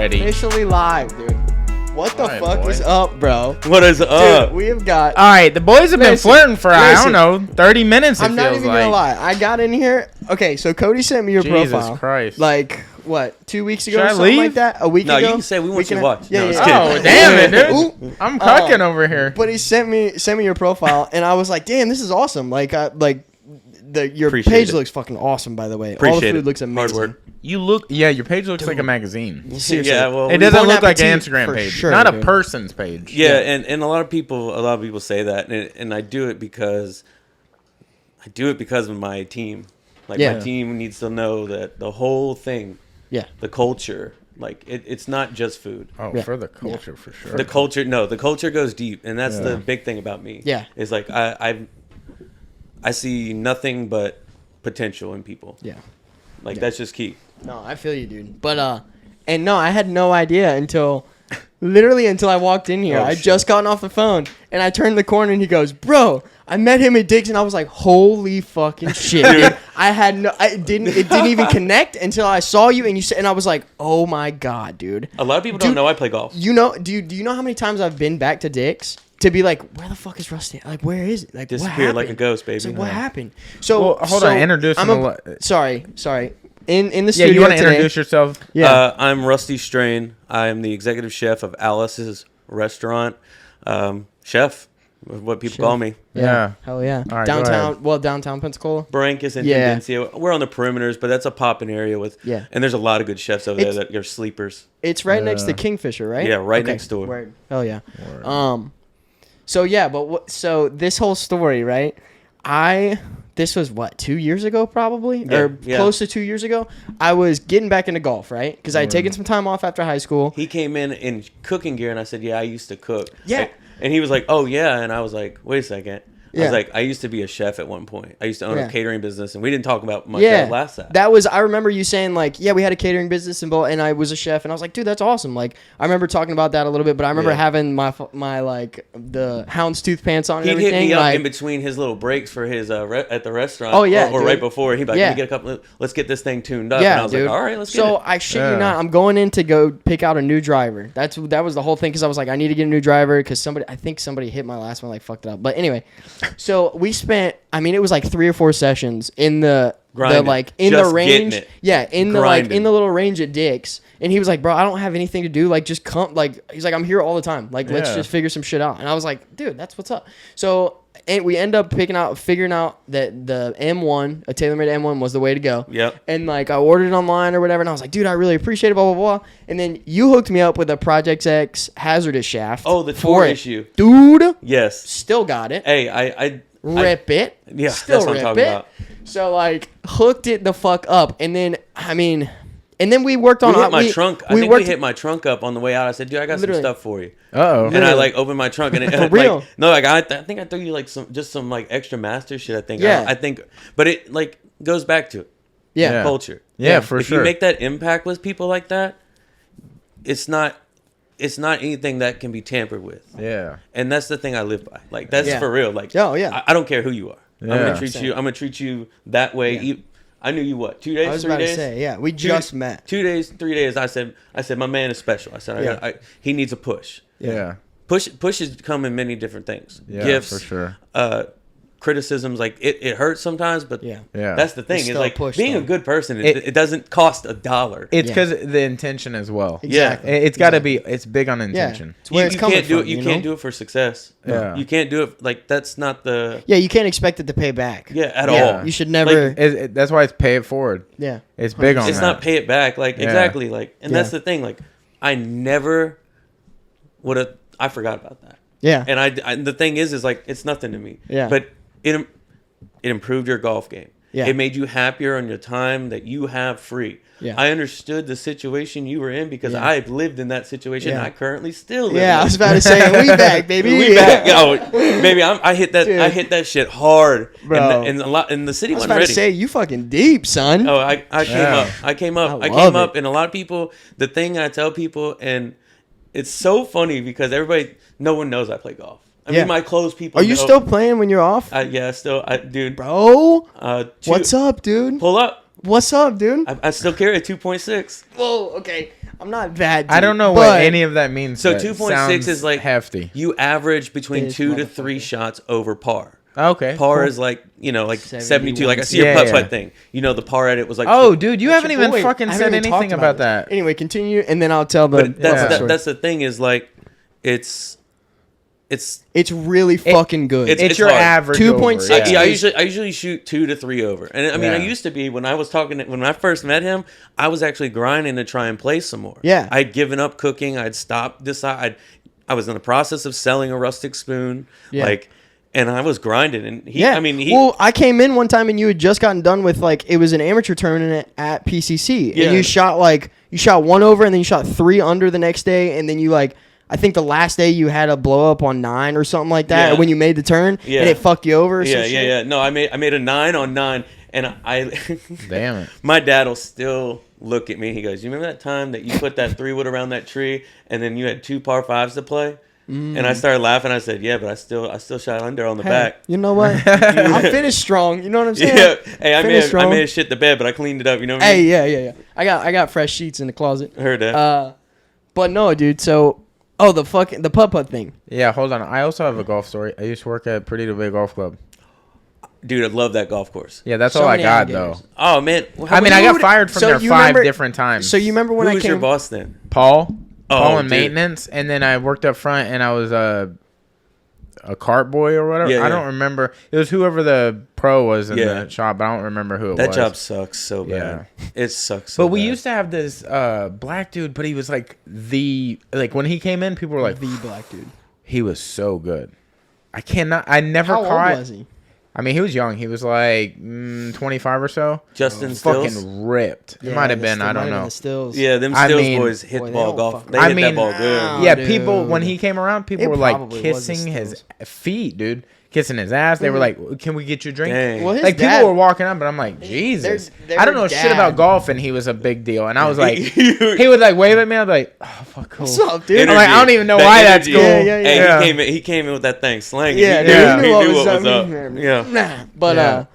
already. Officially live, dude. What the fuck boy. is up, bro? What is up? Dude, we have got... All right, the boys have been flirting for, I don't know, 30 minutes, I'm not even gonna lie. I got in here... Okay, so Cody sent me your profile. Jesus Christ. Like, what, 2 weeks ago Should or I something leave? like that? A week ago? No, you can say we want you to watch. Yeah, No, yeah, just kidding. Oh, damn it, dude. Ooh. I'm cucking over here. But he sent me your profile, and I was like, damn, this is awesome. Like, your Appreciate page it. looks fucking awesome, by the way. All the Appreciate food it. looks amazing. Hard work. You look, yeah, your page looks like a magazine. Seriously. Yeah, well, It doesn't Bon look like an appetit Instagram for page, sure, not dude. a person's page. Yeah, and a lot of people say that, and I do it because of my team. Like Yeah. my team needs to know that the whole thing, Yeah. the culture, like it's not just food. Oh, Yeah. for the culture, for sure. The culture goes deep, and that's the big thing about me. Yeah. It's like I see nothing but potential in people. Yeah. Like that's just key. No, I feel you, dude. But and no, I had no idea until I walked in here. Oh, I shit. just gotten off the phone, and I turned the corner, and he goes, "Bro, I met him at Dick's," and I was like, "Holy fucking shit!" Dude. It didn't even connect until I saw you, and you said, and I was like, "Oh my god, dude!" A lot of people don't know I play golf. You know, do you know how many times I've been back to Dick's to be like, "Where the fuck is Rusty? Like, where is it? Like, what Disappeared like a happened?" ghost, baby. It's like, what happened? So Well, hold on, introduce I'm him sorry. In the Yeah, studio you want to today- introduce yourself? Yeah. I'm Rusty Strain. I am the executive chef of Alice's Restaurant. Chef, what people call me. Yeah. Hell yeah. All right, go ahead. Downtown Pensacola. Barrancas and Yeah. Tendencia. We're on the perimeters, but that's a popping area with. Yeah. And there's a lot of good chefs over there It's- that are sleepers. It's right next to Kingfisher, right? Yeah, right next door. Word. Hell yeah. So yeah, but so this whole story, right? This was what, 2 years ago, probably, or close to 2 years ago. I was getting back into golf, right? Because I had taken some time off after high school. He came in cooking gear, and I said, "Yeah, I used to cook." Yeah. And he was like, "Oh yeah," and I was like, "Wait a second." I Yeah. was like, "I used to be a chef at one point. I used to own Yeah. a catering business, and we didn't talk about much Yeah, last time." that was. I remember you saying like, "Yeah, we had a catering business and I was a chef," and I was like, "Dude, that's awesome." Like, I remember talking about that a little bit, but I remember having my like the houndstooth pants on and He'd everything. hit me up like, in between his little breaks for his at the restaurant. Oh, yeah, or dude. right before. He'd be like, Yeah. "Let me get a couple. Let's get this thing tuned up." yeah, and I was dude. like, "All right, let's get So it." I shit you not, I'm going in to go pick out a new driver. That was the whole thing because I was like, I need to get a new driver because I think somebody hit my last one, like fucked it up. But anyway, so we spent. I mean, it was like 3 or 4 sessions in the Grinding. like in Just the range. getting it. Yeah, in the Grinding. little range at Dick's. And he was like, "Bro, I don't have anything to do. Like, just come." Like, he's like, "I'm here all the time. Like, let's Yeah. just figure some shit out." And I was like, "Dude, that's what's up." So, and we end up figuring out that the M1, a TaylorMade M1, was the way to go. Yep. And like, I ordered it online or whatever, and I was like, "Dude, I really appreciate it." Blah blah blah. And then you hooked me up with a Project X hazardous shaft. Oh, the for tour it. issue. Dude. Yes. Still got it. Hey, I Rip it. Yeah, Still that's what I'm rip talking it. about. So like, hooked it the fuck up, and then and then we worked We on hit my trunk. I think worked, we hit my trunk up on the way out. I said, "Dude, I got Literally. some stuff for you." Uh-oh. And I like opened my trunk and it For real. Like, no, like I think I threw you like some like extra master shit. I think. Yeah. I think, but it like goes back to it. Yeah. Culture. Yeah, for if sure. you make that impact with people like that, it's not anything that can be tampered with. Yeah. And that's the thing I live by. Like that's Yeah. for real. Like Oh, yeah. I don't care who you are. I'm Yeah. gonna treat you that way. Yeah. I knew you 2 days, I was 3 about days. to say, yeah, we just met. 2 days, 3 days. I said, my man is special. I said, Yeah. he needs a push. Yeah. Pushes come in many different things. Yeah, Gifts, for sure. Criticisms, like it hurts sometimes, but Yeah. Yeah. that's the thing. It's Is still a like push, being though. a good person. It doesn't cost $1. It's Yeah. because the intention as well. Exactly. It's got to be. It's big on intention. It's where it's you coming can't do from, it. You you can't know? do it for success. Yeah. You can't do it like that's not the Yeah, you can't expect it to pay back. at Yeah. all. You should never. That's why it's pay it forward. yeah. It's big on It's that. not pay it back. Like Yeah. exactly. Like and that's Yeah. the thing. Like I never would have. I forgot about that. Yeah. And I the thing is like it's nothing to me. Yeah. But it improved your golf game. Yeah. It made you happier on your time that you have free. Yeah. I understood the situation you were in because Yeah. I've lived in that situation. Yeah. And I currently still live. Yeah, in I it. was about to say, we back, baby. We back. Yo, baby, I hit that. Dude. I hit that shit hard, Bro. and a lot. And the city I was wasn't about ready. to say, you fucking deep, son. Oh, I came Yeah. up. I came up. I I love came up, it. and a lot of people. The thing I tell people, and it's so funny because no one knows I play golf. I Yeah. mean, my close people. Are you know. still playing when you're off? Yeah, still, dude. Bro, Two- what's up, dude? Pull up. What's up, dude? I still carry a 2.6. Whoa, okay. I'm not that deep. I don't know what any of that means. So 2.6 is like hefty. You average between This 2 to 3 shots over par. Okay. Par cool. is like 72. 71. Like I see your putt thing. The par edit was like. Oh, dude, you haven't your even boy. fucking I haven't said even anything talked about it. that. Anyway, continue, and then I'll tell the. But that's story. that's the thing is like, it's It's really fucking good. It's your hard. average. 2.6. over, Yeah, I usually shoot 2 to 3 over, and I mean I Yeah. used to be when I was when I first met him, I was actually grinding to try and play some more. Yeah. I'd given up cooking. I'd stopped. I was in the process of selling A Rustic Spoon. Yeah. And I was grinding, and well, I came in one time and you had just gotten done with it was an amateur tournament at PCC, Yeah. and you shot 1 over, and then you shot 3 under the next day, and then you I think the last day you had a blow up on 9 or something like that Yeah. when you made the turn, Yeah. and it fucked you over. Or some yeah. shit. No, I made a 9 on 9, and I. Damn it. My dad will still look at me. He goes, "You remember that time that you put that 3-wood around that tree, and then you had 2 par 5s to play?" And I started laughing. I said, "Yeah, but I still shot under on the Hey, back." you know what? I finished strong. You know what I'm saying? Yeah. Hey, I Finished may strong. have shit the bed, but I cleaned it up. You know what I Hey, mean? yeah. I got fresh sheets in the closet. I heard that. But no, dude. So, the putt thing. Yeah, hold on. I also have a golf story. I used to work at Pretty to Big Golf Club. Dude, I love that golf course. Yeah, that's So all I many got alligators. though. Oh man, I mean, I got fired from so there you 5 remember- different times. So you remember when who I was came? your boss then? Paul Oh, in dude. maintenance, and then I worked up front, and I was a cart boy or whatever. Yeah, I don't remember. It was whoever the pro was in Yeah. the shop. But I don't remember who it That was. job sucks so bad. It sucks so But we bad. used to have this black dude, but he was like when he came in, people were like, The black dude. he was so good. I never How caught. old was he? I mean, he was young. He was like 25 or so. Justin Stills. Fucking ripped. It might have been. I don't know. The Stills. Yeah, them I Stills mean- boys hit Boy, the they ball don't golf. fucking- They I hit that mean, ball good. Yeah, dude. people when he came around, people It were like probably was the kissing his Stills. feet, dude, kissing his ass. They were like, "Can we get you a drink?" Dang. Well, his Like dad- people were walking up, but I'm like, Jesus, their I don't know shit dad- about golf, and he was a big deal. And I was like, he would like wave at me. I'd be like, oh fuck, cool. What's up, dude? I'm like, I don't even know That why that's energy. cool. Yeah, yeah, Hey, yeah. he came in with that thing slanging. Yeah, he, dude, knew, he knew he knew what was up. up. Yeah. Nah, but Yeah.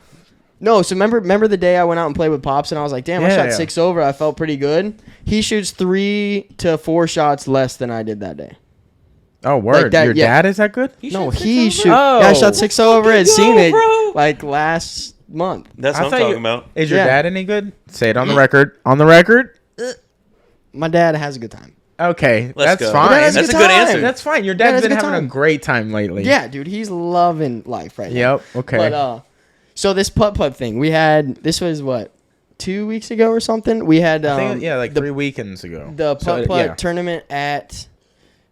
no. So remember the day I went out and played with Pops, and I was like, damn, I Yeah, shot yeah. 6 over. I felt pretty good. He shoots 3 to 4 shots less than I did that day. Oh, word. that, Your yeah. dad is that good? No, shot 6 he over? shoot. Oh. Yeah, I shot 6 over and Fucking seen go, it bro. like last month. That's I what I'm thought talking you- about. Is your Yeah. dad any good? Say it on the record. On the record. My dad has a good time. Okay, Let's that's go. fine. That's That's a good good time. answer. That's fine. Your Yeah, dad's that's a been good having a time. great time lately. Yeah, dude, he's loving life right now. Yep. Okay. But so this putt thing we had. This was what 2 weeks ago or something. We had I think, like the 3 weekends ago. the So, putt yeah. tournament at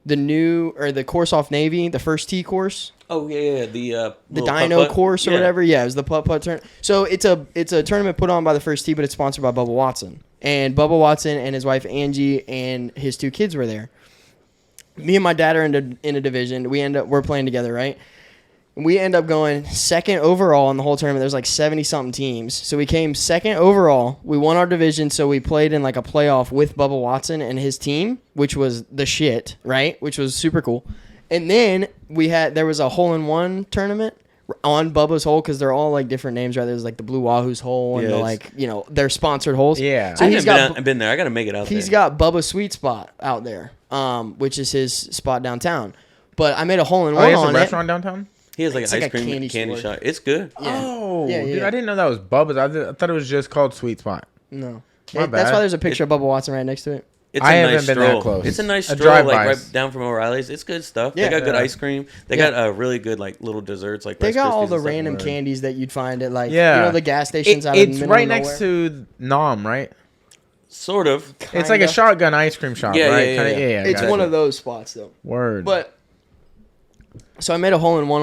the course off Navy, the first tee course, Oh yeah. The the little Dino putt-putt. course or Yeah. whatever. Yeah, it was the putt tournament. So it's a tournament put on by the first tee, but it's sponsored by Bubba Watson. And Bubba Watson and his wife Angie and his 2 kids were there. Me and my dad are in a division. We're playing together, right? We end up going second overall in the whole tournament. There's like 70-something teams. So we came second overall. We won our division, so we played in like a playoff with Bubba Watson and his team, which was the shit, right? Which was super cool. And then there was a hole-in-one tournament on Bubba's hole because they're all like different names, right? There's like the Blue Wahoo's hole and Yeah, the it's- their sponsored holes. Yeah. So I've been there. I gotta make it out there. He's got Bubba's Sweet Spot out there, which is his spot downtown. But I made a hole-in-one Oh, he has on a it. restaurant downtown? He has like It's an like ice a cream candy store. shop. It's good. Yeah. Oh, Yeah, dude, yeah. I didn't know that was Bubba's. I thought it was just called Sweet Spot. No. My That's bad. why there's a picture of Bubba Watson right next to it. It's I a haven't nice been that stroll. close. It's a nice A stroll, like drive-bys. right down from O'Reilly's. It's good stuff. Yeah. They got good Yeah. ice cream. They Yeah. got really good like little desserts like They Rice got all Krispies the and stuff. random Word. candies that you'd find at like Yeah. the gas stations out of the It's middle right of next nowhere. to Nom, right? Sort of. It's like a Kinda. shotgun ice cream shop, Yeah, right? yeah, Kinda- yeah. It's gotcha. one of those spots though. Word. But so I made a hole-in-one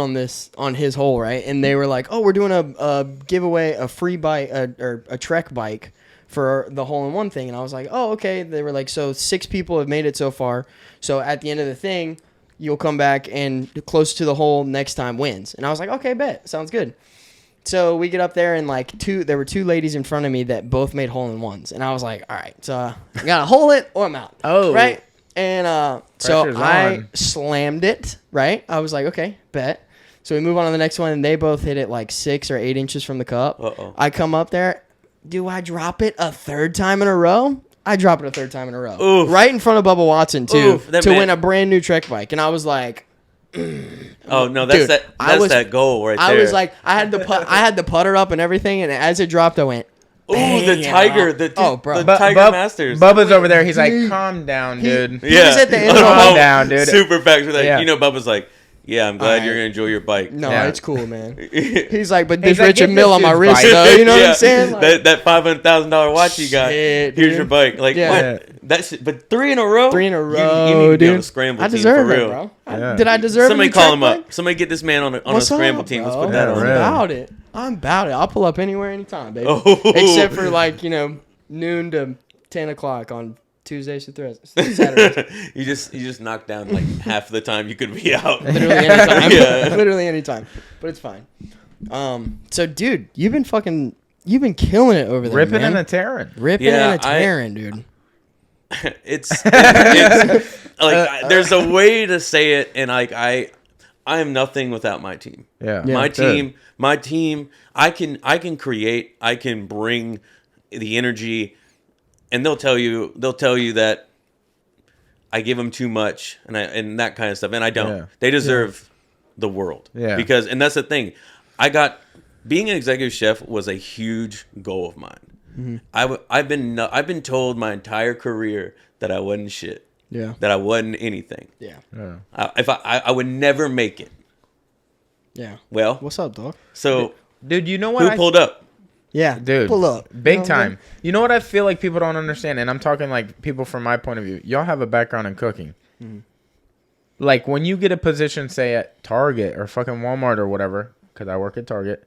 on his hole, right? And they were like, "Oh, we're doing a giveaway, a free bike or a Trek bike for the hole-in-one thing." And I was like, "Oh, okay." They were like, "So 6 people have made it so far. So at the end of the thing, you'll come back and close to the hole next time wins." And I was like, "Okay, bet. Sounds good." So we get up there and there were 2 ladies in front of me that both made hole-in-ones. And I was like, "All right, so I gotta hole it or I'm out." Oh. Right? And so Pressure's I on. slammed it, right? I was like, okay, bet. So we move on to the next one, and they both hit it like 6 or 8 inches from the cup. Uh-oh. I come up there. Do I drop it a 3rd time in a row? I dropped it a third time in a row. Oof. Right in front of Bubba Watson, too, Oof, that to man- win a brand new Trek bike. And I was like... Oh no, that's Dude, that's that goal right there. I was like, I had the putter up and everything, and as it dropped, I went... ooh, the Tiger, the bro. Tiger Masters. Bubba's over there. He's like, calm down, dude. He was at the end of the Calm hole. down, dude. Super facts with that. Yeah. You know, Bubba's like, yeah, I'm glad Alright. you're gonna enjoy your bike. No, Yeah. it's cool, man. He's like, but this He's like, Richard get Mill this on my dude's wrist, bike. though. You know what I'm saying? Like, that $500,000 watch you got. Shit, Here's dude. your bike. Like Yeah. what? That's but 3 in a row. 3 in a You row, need to be on dude. the scramble I team deserve for it, real. bro. Yeah. Did I deserve Somebody a new call track him bike? up. Somebody get this man on a What's scramble up, team. bro? Let's put that Yeah, on. right. I'm about it. I'll pull up anywhere, anytime, baby. Oh. Except for like noon to 10 o'clock on Tuesdays to Saturdays. you just knocked down like half the time you could be out. Literally anytime. Yeah. Literally anytime. But it's fine. So dude, you've been killing it over there, Ripping man. and a tearing. Ripping Yeah, and a tearing, dude. it's like there's a way to say it, and like I am nothing without my team. Yeah. Yeah. My team. I can create. I can bring the energy, and they'll tell you that I give them too much, and that kind of stuff, and I don't. Yeah. They deserve the world. Yeah. Because, and that's the thing, being an executive chef was a huge goal of mine. Mm-hmm. I've been told my entire career that I wasn't shit. Yeah. That I wasn't anything. Yeah. Yeah. I would never make it. Yeah. Well, What's up, dog? so Dude, you know what? who pulled up? Yeah. Dude, Pull up. big You know time. You know what I feel like people don't understand, and I'm talking like people from my point of view. Y'all have a background in cooking. Mm-hmm. Like when you get a position, say at Target or fucking Walmart or whatever, because I work at Target,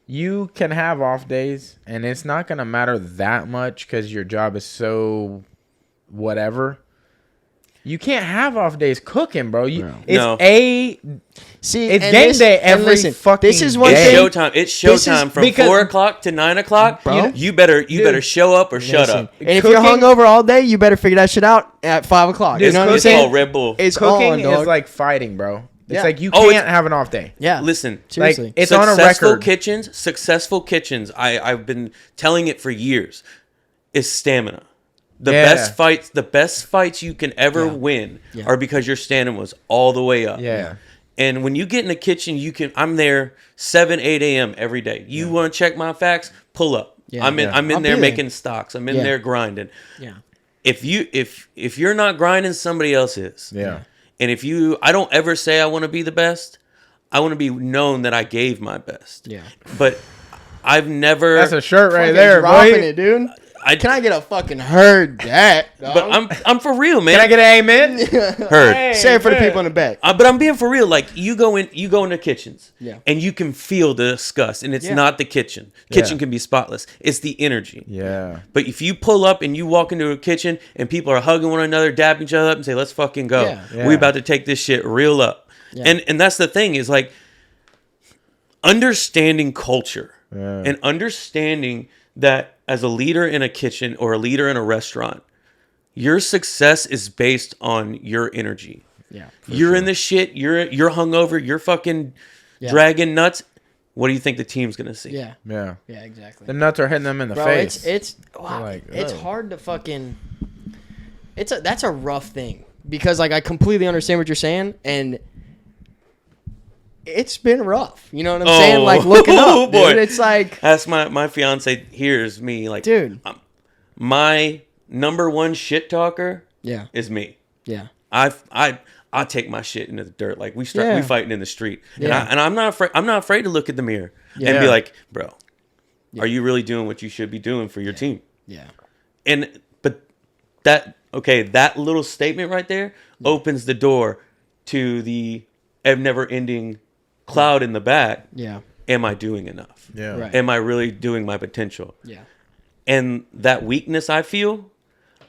you can have off days, and it's not gonna matter that much because your job is so whatever. You can't have off days cooking, bro. No. See, It's and game this- day and every listen, fucking This is one day. It's thing. showtime. It's This is showtime from because- 4 o'clock to 9 o'clock. Bro. You better show up or shut Listen, up. And if you're Cooking- hungover all day, you better figure that shit out at 5 o'clock. Dude, You know what I'm It's saying? called Red Bull. It's Cooking on, dog. is like fighting, bro. It's Yeah. like you Oh, can't have an off day. yeah. Listen, Seriously. Like it's on a record. Successful kitchens. I've been telling it for years. Is stamina. The Yeah. best fights you can ever Yeah. win Yeah. are because your stamina was all the way up. Yeah. And when you get in the kitchen, I'm there 7, 8 a.m. every day. You want to check my facts? Pull up. Yeah. I'm in Yeah. I'm in I'll there be there. making stocks. I'm in Yeah. there grinding. yeah. If you're not grinding, somebody else is. Yeah. And I don't ever say I want to be the best. I want to be known that I gave my best. Yeah. But I've never. That's a shirt right Fucking there, dropping boy. it, dude. I Can I get a fucking heard that? Dog? But I'm for real, man. Can I get an amen? heard? Hey, Say it for the man. people in the back. But I'm being for real. Like you go into kitchens, Yeah. and you can feel the disgust, and it's Yeah. not the kitchen. Kitchen Yeah. can be spotless. It's the energy. Yeah. But if you pull up and you walk into a kitchen and people are hugging one another, dapping each other up, and say, "Let's fucking go. Yeah. Yeah. We about to take this shit real up." Yeah. And that's the thing is like understanding culture Yeah. and understanding that as a leader in a kitchen or a leader in a restaurant, your success is based on your energy. Yeah. You're in the shit. You're hungover. You're fucking Yeah. dragging nuts. What do you think the team's gonna see? Yeah. Yeah. Yeah. Exactly. The nuts are hitting them in the Bro, face. it's wow, like, it's ugh. hard to fucking. That's a rough thing because like I completely understand what you're saying and. It's been rough. You know what I'm saying? Like looking Oh, up, boy. dude. It's like, That's my fiance hears me like, dude. my number one shit talker Yeah. is me. Yeah. I take my shit into the dirt. Like we Yeah. fighting in the street, Yeah. and I'm not afraid. I'm not afraid to look in the mirror and Yeah. be like, bro, are you really doing what you should be doing for your team? Yeah. But that little statement right there opens the door to the never ending cloud in the back. Yeah. Am I doing enough? Yeah. Right. Am I really doing my potential? Yeah. And that weakness I feel,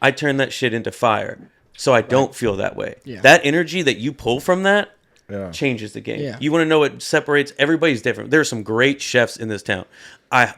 I turn that shit into fire. So I don't feel that way. Yeah. That energy that you pull from that Yeah. changes the game. Yeah. You want to know what separates? Everybody's different. There are some great chefs in this town. I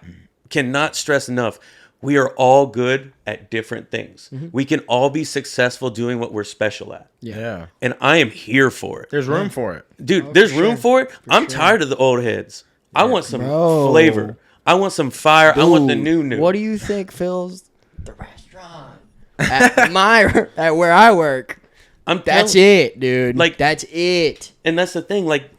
cannot stress enough. We are all good at different things. We can all be successful doing what we're special at. Yeah. Yeah. And I am here for it. There's room for it. Dude, there's for room sure. for it. I'm tired of the old heads. I want some Bro. flavor. I want some fire. I want the Dude, new. What do you think fills the restaurant? at where I work. That's it, dude. Like, that's it. And that's the thing. Like,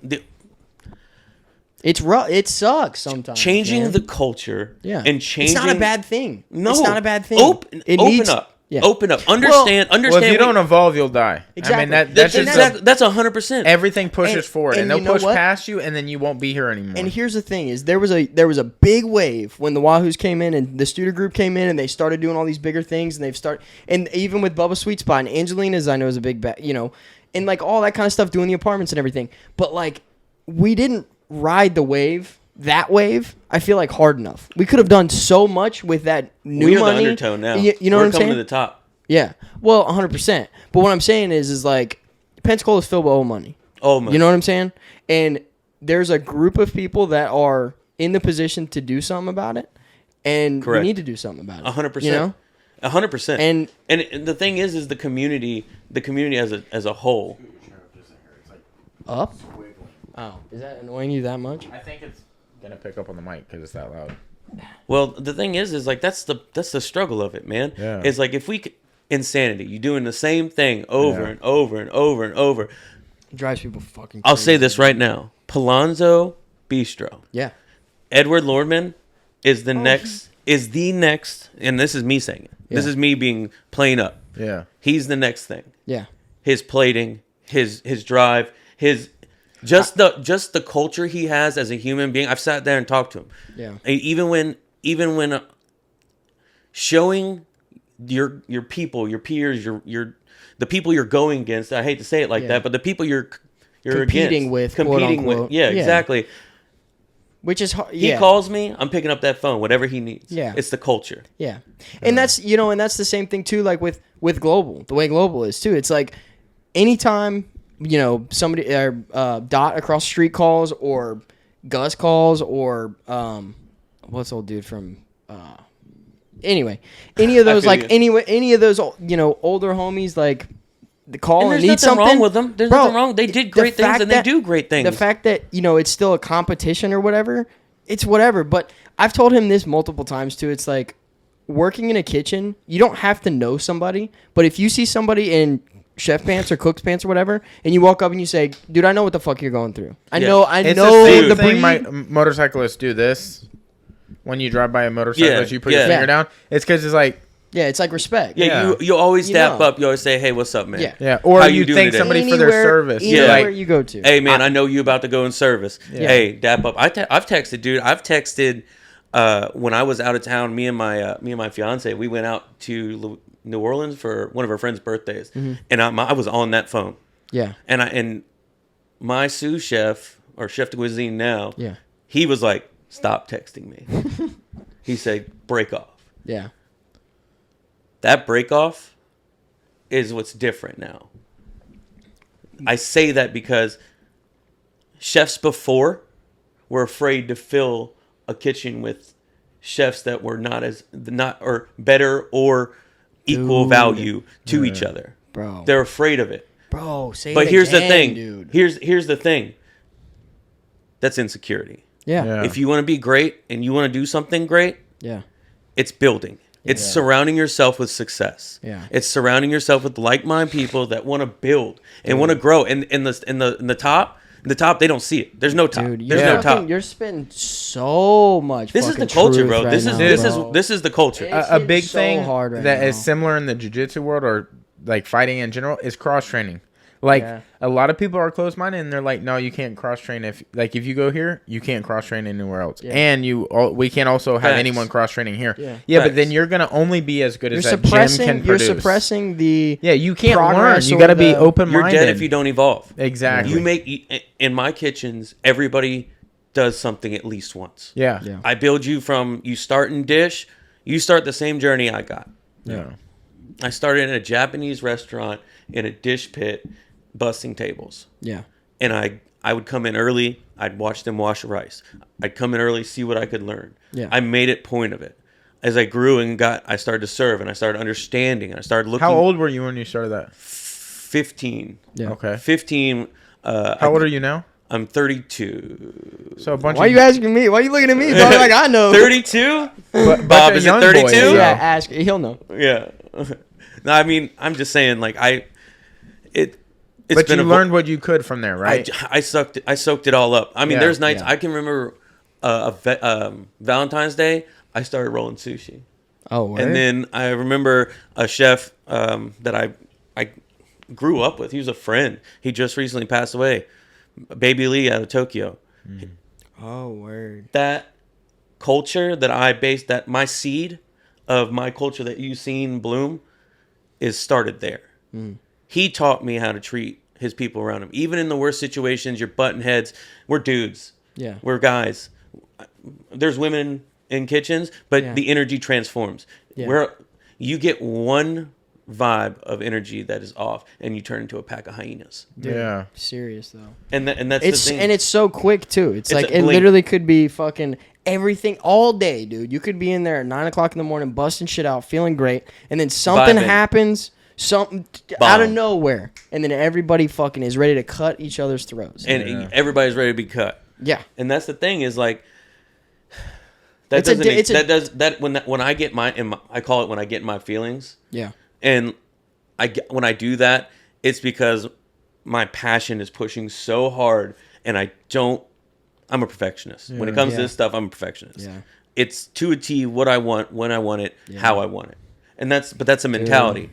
it's rough. It sucks sometimes. Changing the culture. Yeah. And changing. It's not a bad thing. No. It's not a bad thing. Open up. Yeah. Open up. Understand. Well, if you don't evolve, you'll die. Exactly. I mean, that's 100%. Everything pushes forward, and they'll push what? past you, and then you won't be here anymore. And here's the thing: is there was a big wave when the Wahoos came in and the Studer Group came in, and they started doing all these bigger things, and and even with Bubba Sweet Spot and Angelina's, I know is a big and like all that kind of stuff, doing the apartments and everything. But like, we didn't ride the wave. That wave, I feel like hard enough. We could have done so much with that new We're money. the undertow now. You know what I'm saying? We're coming to the top. Yeah. Well, 100%. But what I'm saying is like Pensacola's filled with old money. Oh my. You know what I'm saying? And there's a group of people that are in the position to do something about it, and Correct. we need to do something about it. 100%. You know? 100%. And the thing is the community as a whole. Up? Oh, is that annoying you that much? I think it's gonna pick up on the mic because it's that loud. Well, the thing is like that's the struggle of it, man. Yeah. It's like if we could, insanity, you doing the same thing over and over and over and over. It drives people fucking crazy. I'll say this right now. Palazzo Bistro. Yeah. Edward Lordman is the next, and this is me saying it. Yeah. This is me being plain up. Yeah. He's the next thing. Yeah. His plating, his drive, just the culture he has as a human being. I've sat there and talked to him. Yeah. Even when showing your people, your peers, your the people you're going against. I hate to say it like that, but the people you're competing with, yeah, exactly. Which is hard. He calls me, I'm picking up that phone, whatever he needs. Yeah. It's the culture. Yeah. And that's that's the same thing too, like with Global, the way Global is too. It's like anytime, somebody Dot across the street calls, or Gus calls, or what's old dude from anyway, any of those any of those older homies, like the call and need something wrong with them. There's nothing wrong. They did great things and they do great things. The fact that it's still a competition or whatever, it's whatever. But I've told him this multiple times too. It's like working in a kitchen. You don't have to know somebody, but if you see somebody in chef pants or cook's pants or whatever, and you walk up and you say, "Dude, I know what the fuck you're going through. I know it's the thing. breed." Motorcyclists do this when you drive by a motorcyclist. You put your finger down. It's because it's like. Yeah, it's like respect. Yeah, you always dap up. You always say, "Hey, what's up, man?" Yeah. Or you thank somebody for their service. Anywhere you go to. Hey, man, I know you about to go in service. Yeah. Hey, dap up. I've texted, dude. I've texted when I was out of town. Me and my fiance, we went out to New Orleans for one of our friends' birthdays, and I was on that phone. Yeah. And my sous chef or chef de cuisine now. Yeah. He was like, "Stop texting me." He said, "Break off." Yeah. That break off is what's different now. I say that because chefs before were afraid to fill a kitchen with chefs that were not better or equal value to each other. Bro. They're afraid of it. Bro, but here's the thing. Dude. Here's the thing. That's insecurity. Yeah. If you want to be great and you want to do something great, it's building. It's surrounding yourself with success. Yeah. It's surrounding yourself with like-minded people that want to build and want to grow. And in the top, they don't see it. There's no top. Dude, there's no top. You're spending so much. This is the culture, bro. This is the culture. A big so thing hard right that now. is similar in the jiu-jitsu world or like fighting in general is cross training. Like a lot of people are closed-minded and they're like, no, you can't cross train if you go here, you can't cross train anywhere else. Yeah. And we can't also have anyone cross training here. Yeah, but then you're gonna only be as good as that gym can produce. You're suppressing the you can't learn. You got to be open-minded. You're dead if you don't evolve. Exactly. You make in my kitchens, everybody does something at least once. Yeah. I build you from you start in dish, you start the same journey I got. Yeah. I started in a Japanese restaurant in a dish pit, busting tables. Yeah. And I would come in early. I'd watch them wash rice. I'd come in early, see what I could learn. Yeah. I made it point of it. As I grew and I started to serve and I started understanding. And I started looking. How old were you when you started that? 15. Yeah. Okay. 15. How old are you now? I'm 32. So a bunch. Why are you asking me? Why are you looking at me? Dog? Like I know. 32? Bob, is it 32? Yeah, ask. He'll know. Yeah. No, I mean, I'm just saying, like, it's but been you learned what you could from there, right? I soaked it all up. I mean, Yeah, there's nights yeah. I can remember Valentine's Day, I started rolling sushi. Oh, word? And then I remember a chef that I grew up with. He was a friend. He just recently passed away. Baby Lee out of Tokyo. Oh, word. That culture that I based, that my seed of my culture that you've seen bloom is started there. He taught me how to treat his people around him. Even in the worst situations, you're button heads. We're dudes. Yeah. We're guys. There's women in kitchens, but the energy transforms. Yeah. Where you get one vibe of energy that is off, and you turn into a pack of hyenas. Dude, Yeah. serious though. And that's It's the thing. and it's so quick too. It's like a it blink. literally could be fucking everything all day, dude. You could be in there at 9:00 in the morning, busting shit out, feeling great, and then something Vibing. happens, something out of nowhere, and then everybody fucking is ready to cut each other's throats. And everybody's ready to be cut. Yeah, And that's the thing is like when I get I call it when I get in my feelings. yeah, And when I do that, it's because my passion is pushing so hard, and I'm a perfectionist. When it comes to this stuff, I'm a perfectionist. Yeah. It's to a T what I want, when I want it, how I want it. And that's a mentality.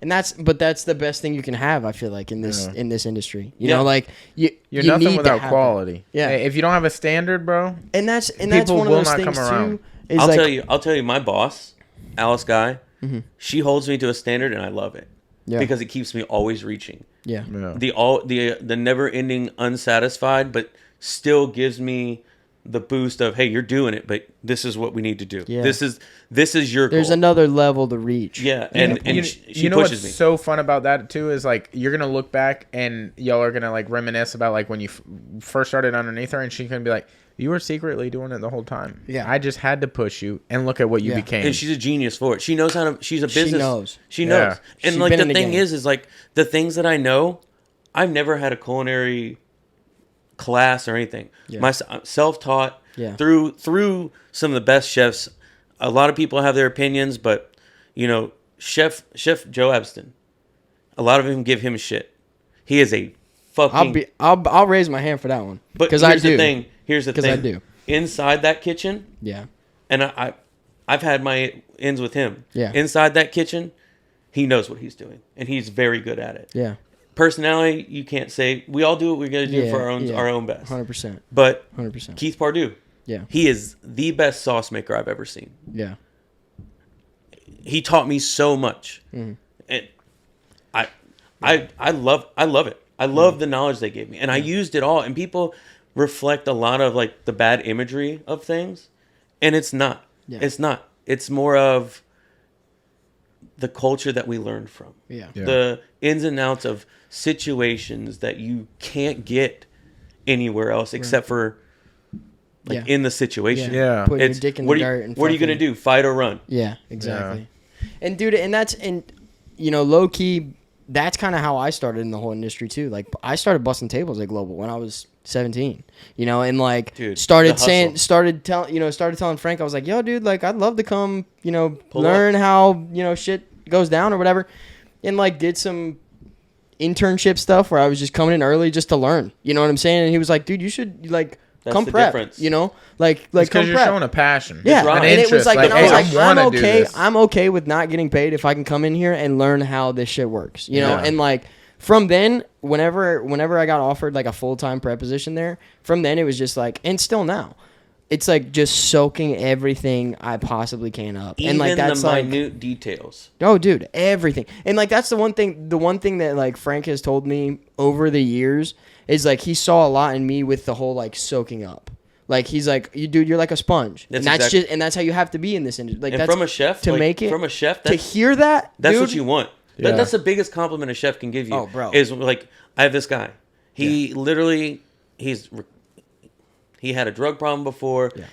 and that's the best thing you can have. I feel like in this industry, you Yeah. know, like You're you nothing need without to have quality. Yeah. Hey, if you don't have a standard, bro, and that's one People of will those not things come around. too. Is I'll tell you, my boss, Alice Guy, she holds me to a standard, and I love it because it keeps me always reaching. yeah, The never ending unsatisfied, but still gives me the boost of, hey, you're doing it, but this is what we need to do. Yeah. This is your goal. there's another level to reach. Yeah, and you she know pushes what's me. so fun about that too is like you're gonna look back and y'all are gonna like reminisce about like when you first started underneath her, and she's gonna be like, you were secretly doing it the whole time. Yeah. I just had to push you, and look at what you became. And she's a genius for it. She knows how to. She's a business. She knows. Yeah. And She's like been the in the thing game. is like the things that I know, I've never had a culinary class or anything. Yeah. I'm self-taught. Yeah. Through some of the best chefs. A lot of people have their opinions, but Chef Joe Epstein, a lot of them give him shit. He is a fucking. I'll raise my hand for that one But because here's I do. the thing. Here's the 'Cause thing. I do. Inside that kitchen, Yeah, and I've had my ins with him. Yeah. Inside that kitchen, he knows what he's doing, and he's very good at it. yeah, Personality, you can't say. We all do what we got to do for our own best. 100%, But 100%. Keith Pardue, Yeah, he is the best sauce maker I've ever seen. yeah, He taught me so much, and I love it. I love the knowledge they gave me, and I used it all. And people reflect a lot of like the bad imagery of things, and it's not. Yeah. It's not. It's more of the culture that we learned from. yeah, The ins and outs of situations that you can't get anywhere else except for like in the situation. Yeah. Put your It's dick in what the are you, dirt and what are you gonna fucking- do? Fight or run? Yeah, exactly. And dude, and low key, that's kind of how I started in the whole industry too. Like I started busting tables at Global when I was 17, and like Dude, started the hustle. started telling Frank, I was like, yo, dude, like I'd love to come, Pull learn how, shit goes down or whatever. And like did some internship stuff where I was just coming in early just to learn. You know what I'm saying? And he was like, dude, you should like That's come the prep, difference. like because come you're prep. showing a passion. Yeah, an and it was interest. like, and I was hey, like, wanna I'm do okay. this. I'm okay with not getting paid if I can come in here and learn how this shit works, Yeah. And like from then, whenever I got offered like a full-time prep position there, from then it was just like, and still now, it's like just soaking everything I possibly can up, Even and like that's the like, minute details. oh, dude, everything. And like that's the one thing that like Frank has told me over the years is like he saw a lot in me with the whole like soaking up. Like he's like, you're like a sponge, and that's how you have to be in this industry. Like And that's from a chef, to like, make it from a chef, to hear that. that's dude, what you want. Yeah. That's the biggest compliment a chef can give you. Oh, bro. Is like, I have this guy. He literally, he had a drug problem before. Yeah.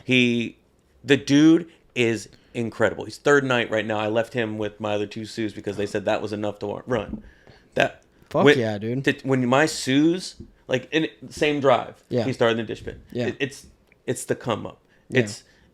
The dude is incredible. He's third night right now. I left him with my other two Sues because they said that was enough to run. Fuck yeah, dude. When my Sues, like in same drive, Yeah. he started in the dish pit. Yeah. It's the come up. Yeah.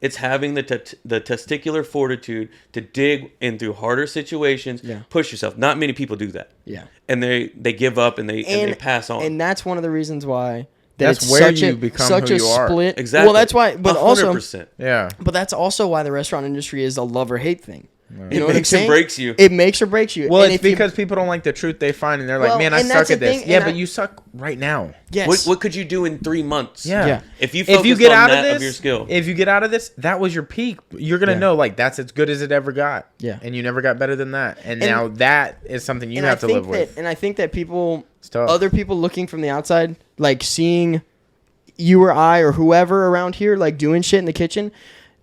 It's having the testicular fortitude to dig in through harder situations, push yourself. Not many people do that. Yeah. And they give up and they pass on. And that's one of the reasons why that's where you become such who a you are. split. Exactly. Well, that's why, but 100%. also, but that's also why the restaurant industry is a love or hate thing. You know what I'm saying? It makes or breaks you. It makes or breaks you. Well, it's because people don't like the truth they find, and they're like, "Man, I suck at this." Yeah, but you suck right now. Yes. What could you do in 3 months? Yeah. If you get out of your skill. If you get out of this, that was your peak. You're gonna know like that's as good as it ever got. Yeah. And you never got better than that. And now that is something you have to live with. And I think that other people looking from the outside, like seeing you or I or whoever around here like doing shit in the kitchen,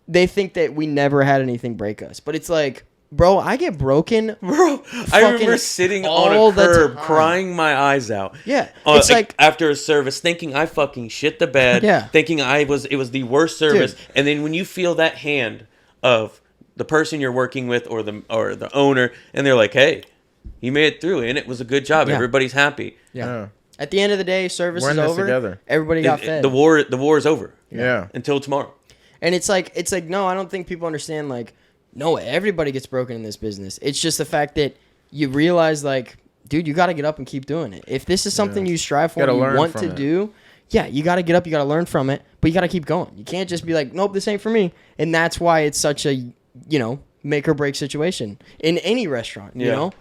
they think that we never had anything break us. But it's like, bro, I get broken. Bro, I remember sitting on a curb crying my eyes out. Yeah. It's like after a service thinking I fucking shit the bed. Yeah. Thinking it was the worst service. Dude. And then when you feel that hand of the person you're working with or the owner, and they're like, "Hey, you made it through and it was a good job. Yeah. Everybody's happy." Yeah. At the end of the day, service is over. Together. Everybody got fed. The war is over. Yeah. Until tomorrow. And it's like no, I don't think people understand like no, everybody gets broken in this business. It's just the fact that you realize like, dude, you got to get up and keep doing it. If this is something you strive for and you want to do, you got to get up, you got to learn from it, but you got to keep going. You can't just be like, "Nope, this ain't for me." And that's why it's such a, make or break situation in any restaurant, you know?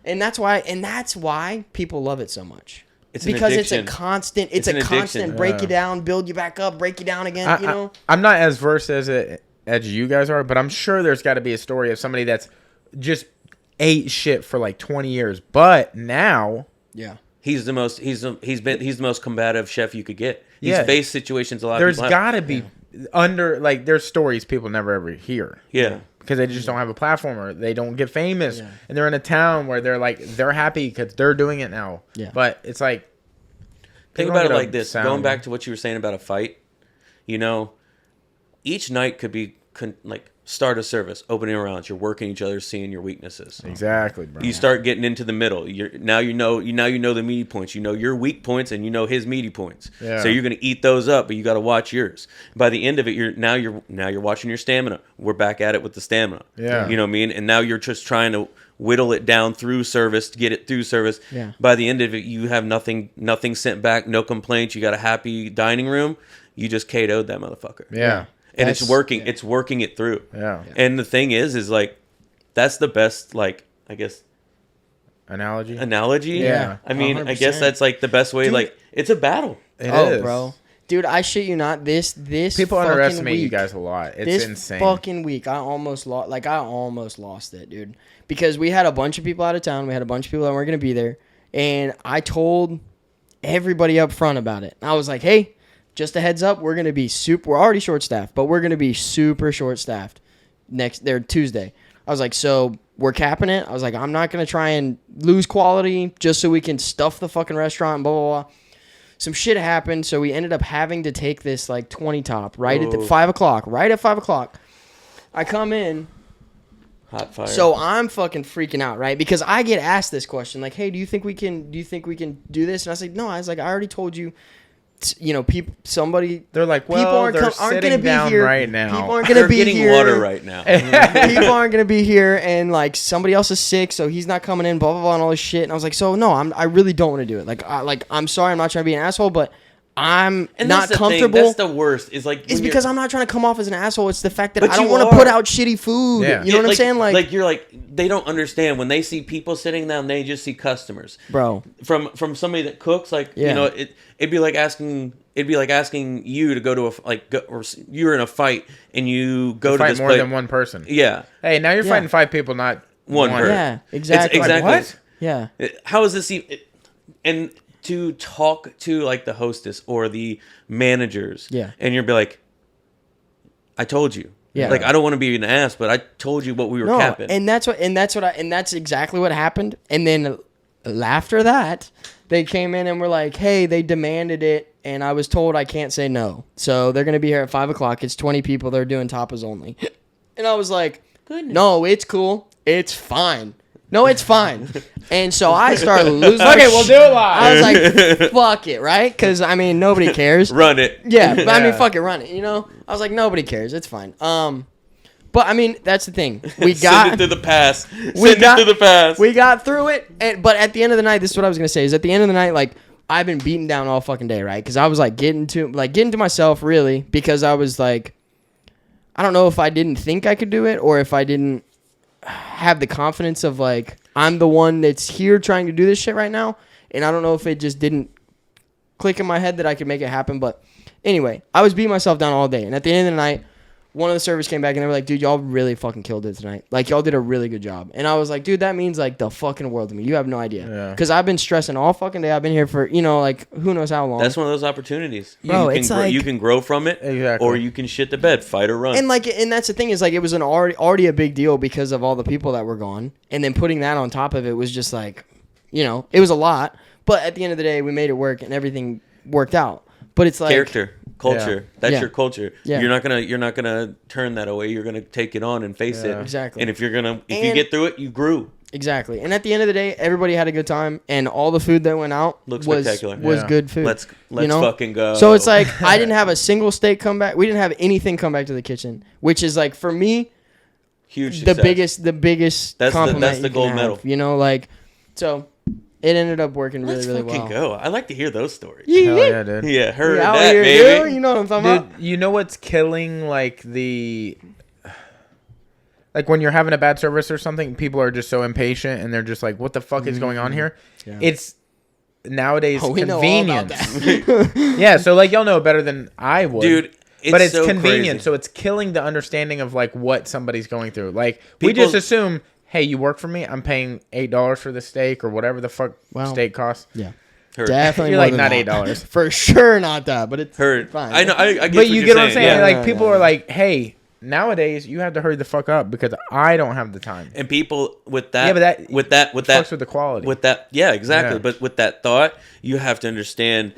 And that's why people love it so much. Because it's a constant break you down, build you back up, break you down again, I'm not as versed as you guys are, but I'm sure there's got to be a story of somebody that's just ate shit for like 20 years, but now he's the most combative chef you could get. He's faced situations a lot of people There's got to be there's stories people never ever hear. Yeah. Because they just don't have a platform or they don't get famous and they're in a town where they're happy because they're doing it now. Yeah. But it's like, think about it like this. Going back to what you were saying about a fight, each night could be start a service, opening rounds. You're working each other, seeing your weaknesses. Exactly, bro. You start getting into the middle. Now you know the meaty points. You know your weak points, and you know his meaty points. Yeah. So you're gonna eat those up, but you got to watch yours. By the end of it, you're watching your stamina. We're back at it with the stamina. Yeah. You know what I mean? And now you're just trying to whittle it down through service to get it through service. Yeah. By the end of it, you have nothing sent back, no complaints. You got a happy dining room. You just KO'd that motherfucker. Yeah. And it's working. Yeah. It's working it through. Yeah. And the thing is like, that's the best, like, I guess, analogy. Yeah. I mean, 100%. I guess that's like the best way. Dude, like, it's a battle. It is, bro. Dude, I shit you not. This people underestimate week, you guys a lot. It's insane. This fucking week, I almost lost it, dude. Because we had a bunch of people out of town. We had a bunch of people that weren't gonna be there, and I told everybody up front about it. I was like, hey. Just a heads up, we're already short-staffed, but we're going to be super short-staffed Tuesday. I was like, so we're capping it. I was like, I'm not going to try and lose quality just so we can stuff the fucking restaurant and blah, blah, blah. Some shit happened, so we ended up having to take this like 20 top right at 5 o'clock. Right at 5 o'clock. I come in. Hot fire. So I'm fucking freaking out, right? Because I get asked this question, like, hey, do you think we can do this? And I was like, no. I was like, I already told you. They're like, well, they're sitting down right now. People aren't gonna be getting here. Water right now. People aren't gonna be here, and like somebody else is sick, so he's not coming in. Blah blah blah, and all this shit. And I was like, so no, I really don't want to do it. I'm sorry, I'm not trying to be an asshole, but I'm not comfortable. That's the worst. It's because I'm not trying to come off as an asshole. It's the fact that I don't want to put out shitty food. Yeah. You know what I'm saying? Like you're like, they don't understand when they see people sitting down. They just see customers, bro. From somebody that cooks, it'd be like asking you to go to or you're in a fight and you go to fight this more than one person. Yeah. Hey, now you're fighting 5 people, not one person. Yeah, exactly. Exactly. Like, what? Yeah. How is this even? And to talk to like the hostess or the managers, and you'll be like, I told you. Yeah. Like, I don't want to be an ass, but I told you what we were capping. And that's exactly what happened. And then after that, they came in and were like, hey, they demanded it, and I was told I can't say no. So they're going to be here at 5 o'clock. It's 20 people. They're doing tapas only. And I was like, no, it's cool. It's fine. No, it's fine. And so I started losing. Okay, we'll do it live. I was like, fuck it, right? Because, I mean, nobody cares. Run it. Yeah, but I mean, fuck it, run it, you know? I was like, nobody cares. It's fine. But, I mean, that's the thing. We got... Send it to the past. Send it to the past. We got through it. But at the end of the night, this is what I was going to say, is at the end of the night, like, I've been beaten down all fucking day, right? Because I was, like, getting to myself, really, because I was, like... I don't know if I didn't think I could do it or if I didn't have the confidence of, like... I'm the one that's here trying to do this shit right now, and I don't know if it just didn't click in my head that I could make it happen, but anyway, I was beating myself down all day, and at the end of the night, one of the servers came back, and they were like, dude, y'all really fucking killed it tonight. Like, y'all did a really good job. And I was like, dude, that means, like, the fucking world to me. You have no idea. Because I've been stressing all fucking day. I've been here for, you know, like, who knows how long. That's one of those opportunities. Bro, it's like... You can grow from it, or you can shit the bed, fight or run. And, like, and that's the thing is, like, it was already a big deal because of all the people that were gone. And then putting that on top of it was just, like, you know, it was a lot. But at the end of the day, we made it work, and everything worked out. But it's like... Character. Culture. That's your culture. Yeah. You're not gonna turn that away. You're gonna take it on and face it. Exactly. And if you get through it, you grew. Exactly. And at the end of the day, everybody had a good time, and all the food that went out was good food. Let's fucking go. So it's like I didn't have a single steak come back. We didn't have anything come back to the kitchen, which is like for me, huge success. the biggest compliment. That's the gold medal. You know, like so. It ended up working really well. Let's fucking go. I like to hear those stories. Hell yeah, dude. Yeah, heard that, here, baby. Dude, you know what I'm talking about? You know what's killing, like, like, when you're having a bad service or something, people are just so impatient, and they're just like, what the fuck is going on here? Yeah. It's nowadays convenience. Yeah, so, like, y'all know better than I would. Dude. But it's so convenient, crazy. so it's killing the understanding of, like, what somebody's going through. Like, we just assume... Hey, you work for me? I'm paying $8 for the steak or whatever the fuck steak costs. Yeah. Heard. Definitely You're like, not $8. For sure not that, but it's fine. I know. I get but you get what I'm saying? Yeah. Like, people are like, hey, nowadays, you have to hurry the fuck up because I don't have the time. And people with that... Yeah, but that... With that... fucks with the quality. With that... Yeah, exactly. Yeah. But with that thought, you have to understand...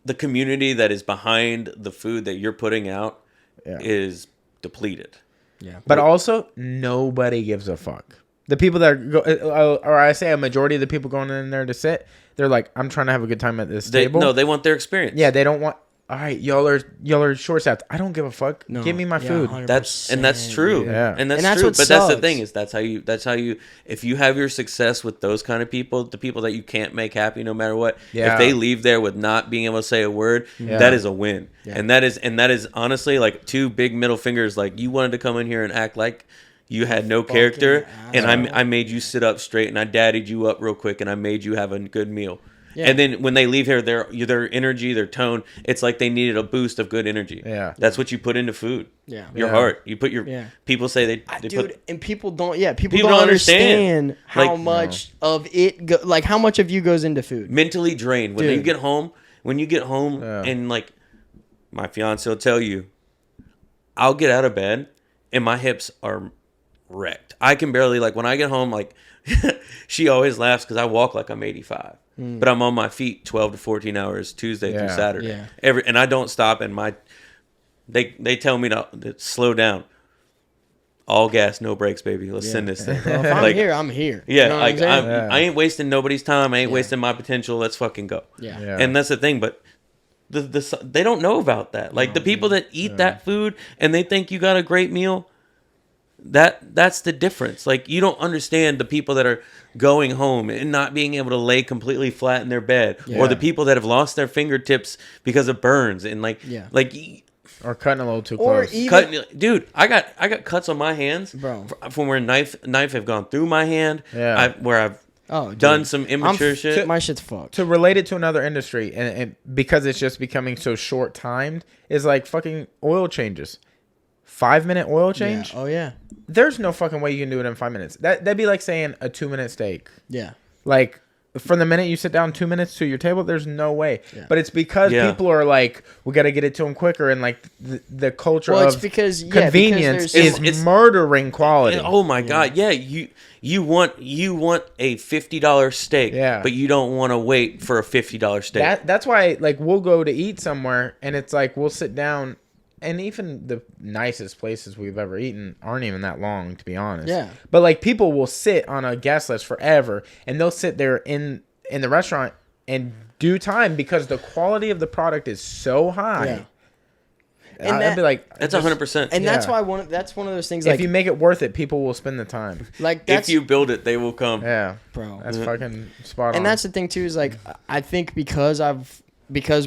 The community that is behind the food that you're putting out is depleted. Yeah, but also nobody gives a fuck. The people that go, or I say a majority of the people going in there to sit, they're like, I'm trying to have a good time at this table. No, they want their experience. Yeah, they don't want. All right, y'all are short staffed. I don't give a fuck. No. Give me my food. That's true. Yeah, and that's true. But sucks. That's the thing is that's how you. If you have your success with those kind of people, the people that you can't make happy no matter what. Yeah. If they leave there with not being able to say a word, that is a win. Yeah. And that is honestly like two big middle fingers. Like you wanted to come in here and act like you had no character, and I made you sit up straight, and I daddied you up real quick, and I made you have a good meal. Yeah. And then when they leave here, their energy, their tone, it's like they needed a boost of good energy. Yeah, that's what you put into food. Yeah, your heart. You put your. Yeah. People say they put, and people don't. Yeah, people don't understand how much of it, like how much of you goes into food. Mentally drained when you get home. When you get home, and like my fiance will tell you, I'll get out of bed and my hips are wrecked. I can barely when I get home she always laughs because I walk like I'm 85. But I'm on my feet 12 to 14 hours Tuesday through Saturday. Yeah. And I don't stop. And they tell me to slow down. All gas, no brakes, baby. Let's send this thing. Well, if I'm here, I'm here. Yeah, you know I ain't wasting nobody's time. I ain't wasting my potential. Let's fucking go. Yeah. And that's the thing. But they don't know about that. Like the people that eat that food and they think you got a great meal. That's the difference. Like you don't understand the people that are going home and not being able to lay completely flat in their bed, or the people that have lost their fingertips because of burns and or cutting a little too close. Dude, I got cuts on my hands, bro, from where knife have gone through my hand. Yeah, where I've done some immature shit. My shit's fucked. To relate it to another industry, and because it's just becoming so short timed, is like fucking oil changes. 5-minute oil change? Yeah. Oh, yeah. There's no fucking way you can do it in 5 minutes. That'd be like saying a 2-minute steak. Yeah. Like, from the minute you sit down 2 minutes to your table, there's no way. Yeah. But it's because people are like, we got to get it to them quicker. And, like, the culture of convenience is murdering quality. Oh, my God. Yeah, you want a $50 steak, but you don't want to wait for a $50 steak. That's why, like, we'll go to eat somewhere, and it's like, we'll sit down. and even the nicest places we've ever eaten aren't even that long, to be honest. Yeah. But like people will sit on a guest list forever, and they'll sit there in the restaurant in due time because the quality of the product is so high. Yeah. And I'd be like, that's 100%. And that's Yeah. why that's one of those things. if Like you make it worth it, people will spend the time. like that's if you build it, they will come. Yeah, bro. that's fucking spot on. And that's the thing too is like I think because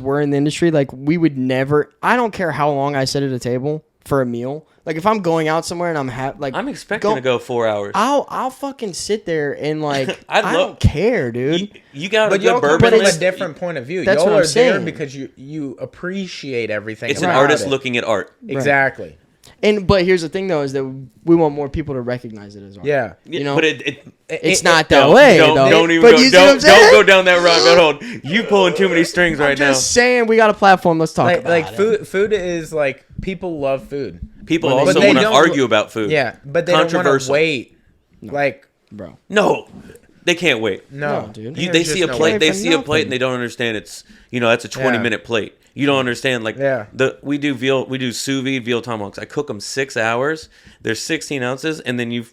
we're in the industry, like we would never. I don't care how long I sit at a table for a meal. Like if I'm going out somewhere and I'm expecting to go 4 hours. I'll fucking sit there and like I don't care, dude. You got but a y'all good come bourbon from a list. different point of view. That's Y'all what I'm are there saying. because you appreciate everything. It's an about artist it. looking at art. Exactly. But here's the thing though is that we want more people to recognize it as art. Yeah. You know, but it's not that way. Don't though. even But go. you see what I'm saying? Don't go down that rabbit hole. You pulling too many strings right now. Just saying, we got a platform. Let's talk about it. Food is like people love food. People But also they want to don't- argue about food. Yeah, but they don't want to Controversial. wait. Like bro. No, they can't wait. no, No, dude. They There's see a just no plate. way. They for see a plate nothing. and they don't understand. It's that's a 20-minute plate. You don't understand. Like Yeah. we do sous vide veal tomahawks. I cook them 6 hours. They're 16 ounces, and then you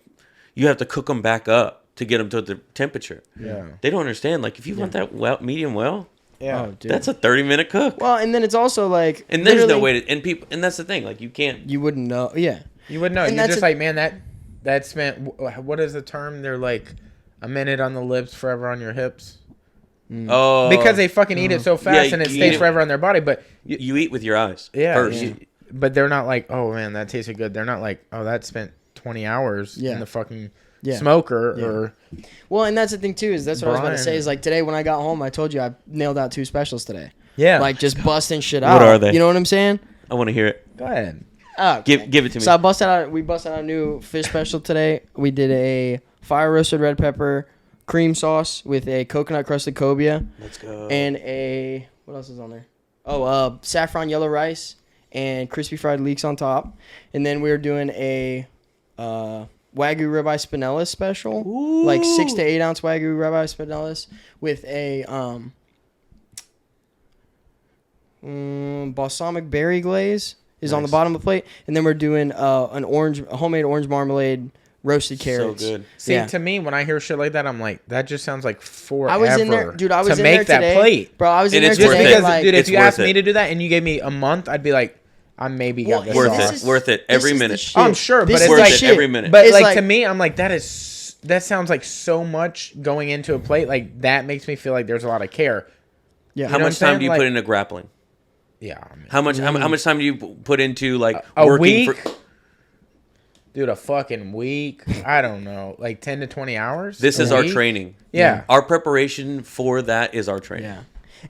have to cook them back up to get them to the temperature. Yeah. They don't understand. Like if you want that medium well, Yeah. Oh, dude. that's a 30-minute cook. Well, and then it's also like, And there's no literally, way to and that's the thing. Like you can't. you wouldn't know. Yeah. You wouldn't know. And You're that's just a- like, man, that spent. What is the term? They're like a minute on the lips, forever on your hips. Oh, Because they fucking eat it so fast and it you stays eat it- forever on their body. But you eat with your eyes. yeah, first. but they're not like, oh man, that tasted good. They're not like, oh, that spent 20 hours Yeah. in the fucking Yeah. smoker Yeah. or Well, and that's the thing too is that's what I was about to say Brian. is like today when I got home, I told you I nailed out 2 specials today. yeah. Like just busting shit out. are they? You know what I'm saying? I want to hear it. go ahead. Okay. Give it to me. So we busted out a new fish special today. We did a fire roasted red pepper cream sauce with a coconut crusted cobia Let's go. and a what else is on there? Oh, saffron yellow rice and crispy fried leeks on top. And then we were doing a Wagyu ribeye spinellis special, like 6 to 8 ounce Wagyu ribeye spinellis with a balsamic berry glaze is on the Nice. bottom of the plate, and then we're doing a homemade orange marmalade roasted carrots. So good. See, Yeah. to me, when I hear shit like that, I'm like, that just sounds like forever. I was in there, dude. I was to in make there that today, plate. bro. I was in And there it's Just worth today. it. because, Like, dude, if It's you worth asked me it. to do that and you gave me a month, I'd be like, I maybe Well, got this Worth off. it. This is- Worth it. this Every is the minute. shit. Oh, I'm sure, This but is it's Worth like it every minute. But It's like, like- to me, I'm like, that sounds like so much going into a plate. Like that makes me feel like there's a lot of care. yeah. How know much what I'm time do you saying? put Like- into grappling? Yeah, I mean, How much time do you put into like a working week? for? Dude, a fucking week. I don't know, like 10 to 20 hours. This a is our week? training. Yeah. Our preparation for that is our training. Yeah,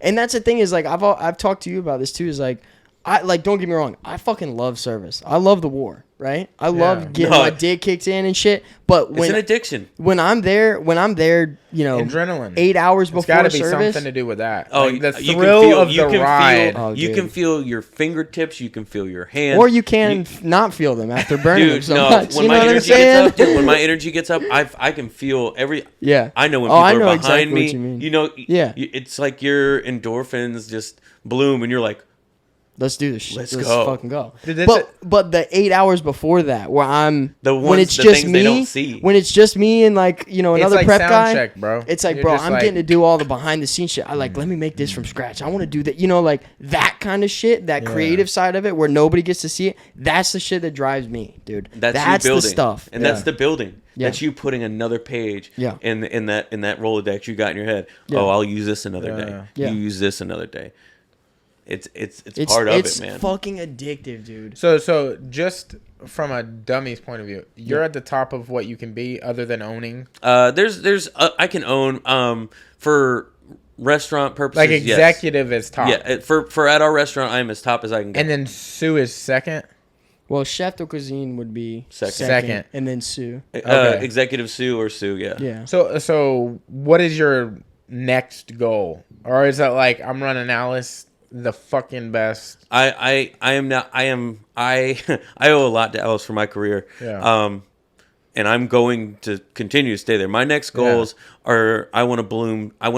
and that's the thing is like I've talked to you about this too. Is like don't get me wrong. I fucking love service. I love the war. Right. I love getting No. my dick kicked in and shit. But It's an addiction. when I'm there, you know, Adrenaline. 8 hours It's before got to be service. something to do with that. Oh, Like, the you can thrill feel- of you the can ride. Feel, Oh, you dude. can feel your fingertips. You can feel your hands. Or you can You- not feel them after burning them Dude, so no. much. When You know my what I'm energy saying? gets up, dude, when my energy gets up, I can feel every. Yeah. I know when Oh, people I know are exactly behind what me. you mean. You know. Yeah. It's like your endorphins just bloom, and you're like, Let's do this shit. Let's Let's go. fucking go. Dude, that's But the 8 hours before that, where I'm The when ones- it's the just things me, they don't see. when it's just me and like another It's like prep sound guy, check, bro. it's like, You're bro, just I'm like- getting to do all the behind the scenes shit. I like, let me make this from scratch. I want to do that, like that kind of shit, that creative side of it, where nobody gets to see it. That's the shit that drives me, dude. that's you the building stuff. and that's the building. Yeah. That's you putting another page. Yeah. In that Rolodex you got in your head. Yeah. Oh, I'll use this another day. Yeah. You use this another day. It's part of it, man. It's fucking addictive, dude. So just from a dummy's point of view, you're at the top of what you can be, other than owning, There's I can own for restaurant purposes. like yes. executive is top. Yeah, for at our restaurant, I'm as top as I can get. And then Sue is second. Well, chef de cuisine would be Second. and then Sue. Okay. Executive Sue or Sue, yeah. Yeah. So what is your next goal, or is that like I'm running Alice the fucking best? I am not. I owe a lot to Alice for my career. Yeah. And I'm going to continue to stay there. My next goals are I want to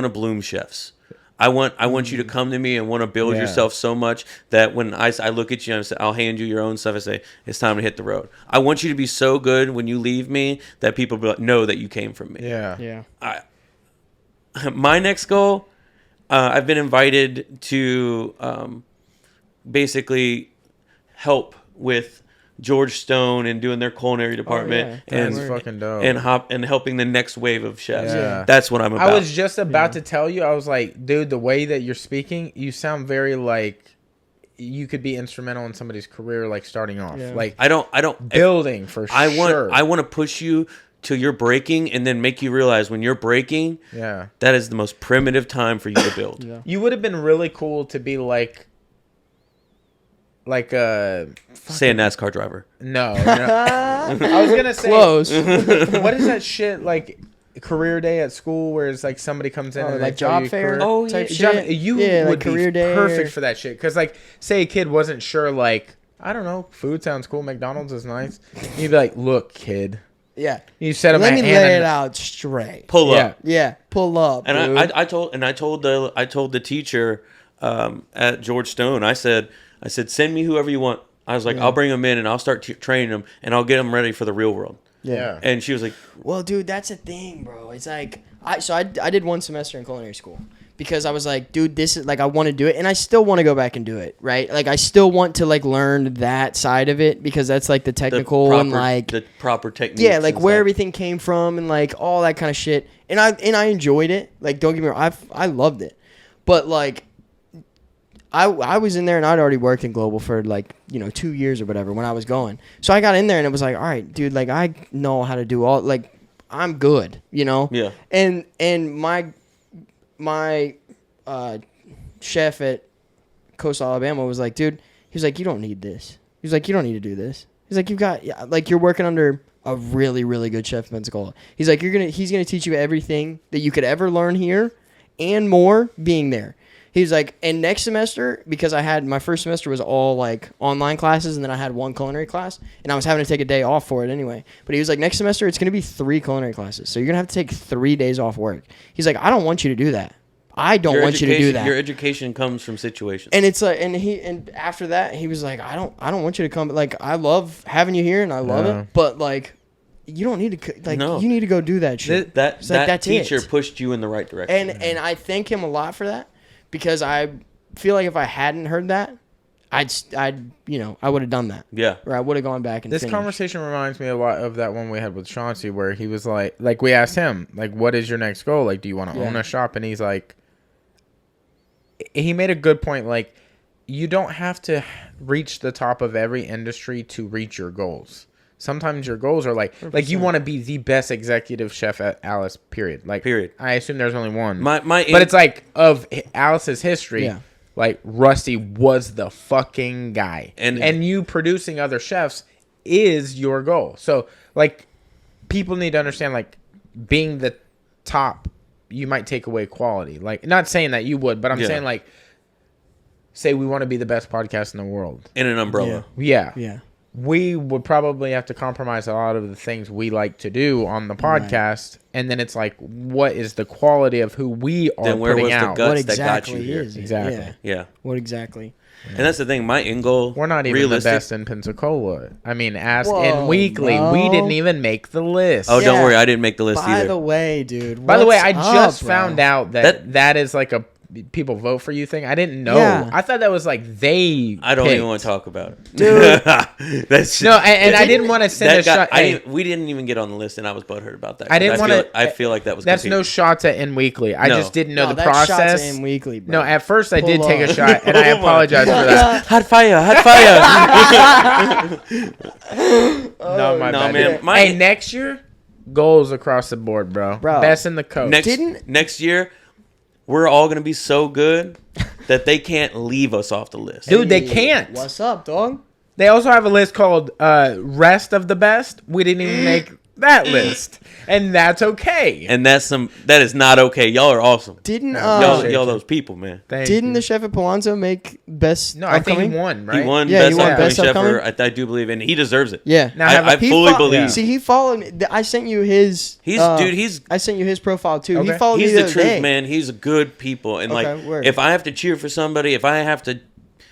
bloom chefs. I want you to come to me and want to build yourself so much that when I look at you and I say, I'll hand you your own stuff and say, it's time to hit the road. I want you to be so good when you leave me that people know that you came from me. Yeah. My next goal, I've been invited to basically help with George Stone and doing their culinary department and fucking dope. and helping the next wave of chefs. Yeah. That's what I'm about. I was just about to tell you. I was like, dude, the way that you're speaking, you sound very like you could be instrumental in somebody's career, like starting off. Yeah. Like I don't building for sure. I want to push you till you're breaking and then make you realize when you're breaking, that is the most primitive time for you to build. You would have been really cool to be like a say a NASCAR driver. No. I was gonna say close. What is that shit like? Career day at school, where it's like somebody comes in and like job fair type shit. You would like career be perfect for that shit. Because like, say a kid wasn't sure, like, I don't know, food sounds cool, McDonald's is nice. You'd be like, look, kid. Yeah. You set him. Let me lay it out straight. Pull up. Yeah. Pull up. And I told the teacher at George Stone. I said, send me whoever you want. I was like, I'll bring them in and I'll start training them and I'll get them ready for the real world. Yeah. And she was like, well, dude, that's the thing, bro. It's like, I did 1 semester in culinary school because I was like, dude, this is like, I want to do it. And I still want to go back and do it. Right. Like I still want to like learn that side of it because that's like the technical and like the proper techniques. Yeah. Like where everything came from and like all that kind of shit. And I enjoyed it. Like, don't get me wrong. I loved it. But like, I was in there and I'd already worked in global for like, 2 years or whatever when I was going. So I got in there and it was like, all right, dude, like I know how to do all, like I'm good, Yeah. And my chef at Coastal Alabama was like, dude, he was like, you don't need this. He was like, you don't need to do this. He's like, you're working under a really, really good chef in Pensacola. He's like, he's going to teach you everything that you could ever learn here and more being there. He's like, and next semester, because my first semester was all like online classes, and then I had 1 culinary class, and I was having to take a day off for it anyway. But he was like, next semester, it's going to be 3 culinary classes. So you're going to have to take 3 days off work. He's like, I don't want you to do that. I don't want you to do that. Your education comes from situations. And it's like, and after that, he was like, I don't want you to come. Like, I love having you here, and I love it. But like, you don't need to, like, you need to go do that shit. That teacher pushed you in the right direction. And I thank him a lot for that. Because I feel like if I hadn't heard that, I would have done that. Yeah. Or I would have gone back and This conversation reminds me a lot of that one we had with Chauncey where he was like we asked him, like, what is your next goal? Like, do you want to own a shop? And he's like, he made a good point. Like, you don't have to reach the top of every industry to reach your goals. Sometimes your goals are like you want to be the best executive chef at Alice, period. Like, period. I assume there's only one. But it's like, of Alice's history, like, Rusty was the fucking guy. And you producing other chefs is your goal. So, like, people need to understand, like, being the top, you might take away quality. Like, not saying that you would, but I'm saying, like, say we want to be the best podcast in the world. In an umbrella. Yeah. We would probably have to compromise a lot of the things we like to do on the podcast. Right. And then it's like, what is the quality of who we are then where putting was out? The guts what exactly that got you here? Exactly. Yeah. What exactly? And that's the thing. My end goal. We're not even the best in Pensacola. I mean, in weekly, we didn't even make the list. Oh, don't worry, I didn't make the list either. By the way, dude. By the way, I just found out that is like a people vote for you thing. I didn't know. Yeah. I thought that was like they. I don't even want to talk about it, dude. That's no, and I didn't want to send a shot. We didn't even get on the list, and I was butthurt about that. I didn't want to. I feel like that was. That's no shots at In Weekly. I just didn't know the process. Shots at In Weekly, bro. No, at first I did take a shot, and I apologize for that. Hot fire! No, my bad. Man. Hey, next year, goals across the board, bro. Best in the coast. Next year. We're all going to be so good that they can't leave us off the list. Dude, they can't. What's up, dog? They also have a list called Rest of the Best. We didn't even make that list, and that's okay. And that is not okay. Y'all are awesome. Didn't y'all those people, man. Didn't the chef at Palazzo make best? No, I think he won. Right? He won. Yeah, best he won best chef. upcoming. I do believe, and he deserves it. Yeah. Now, I fully believe. Yeah. See, he followed me. I sent you his. I sent you his profile too. Okay. He followed He's me the truth, day. man. He's a good people, and word. if I have to cheer for somebody, if I have to.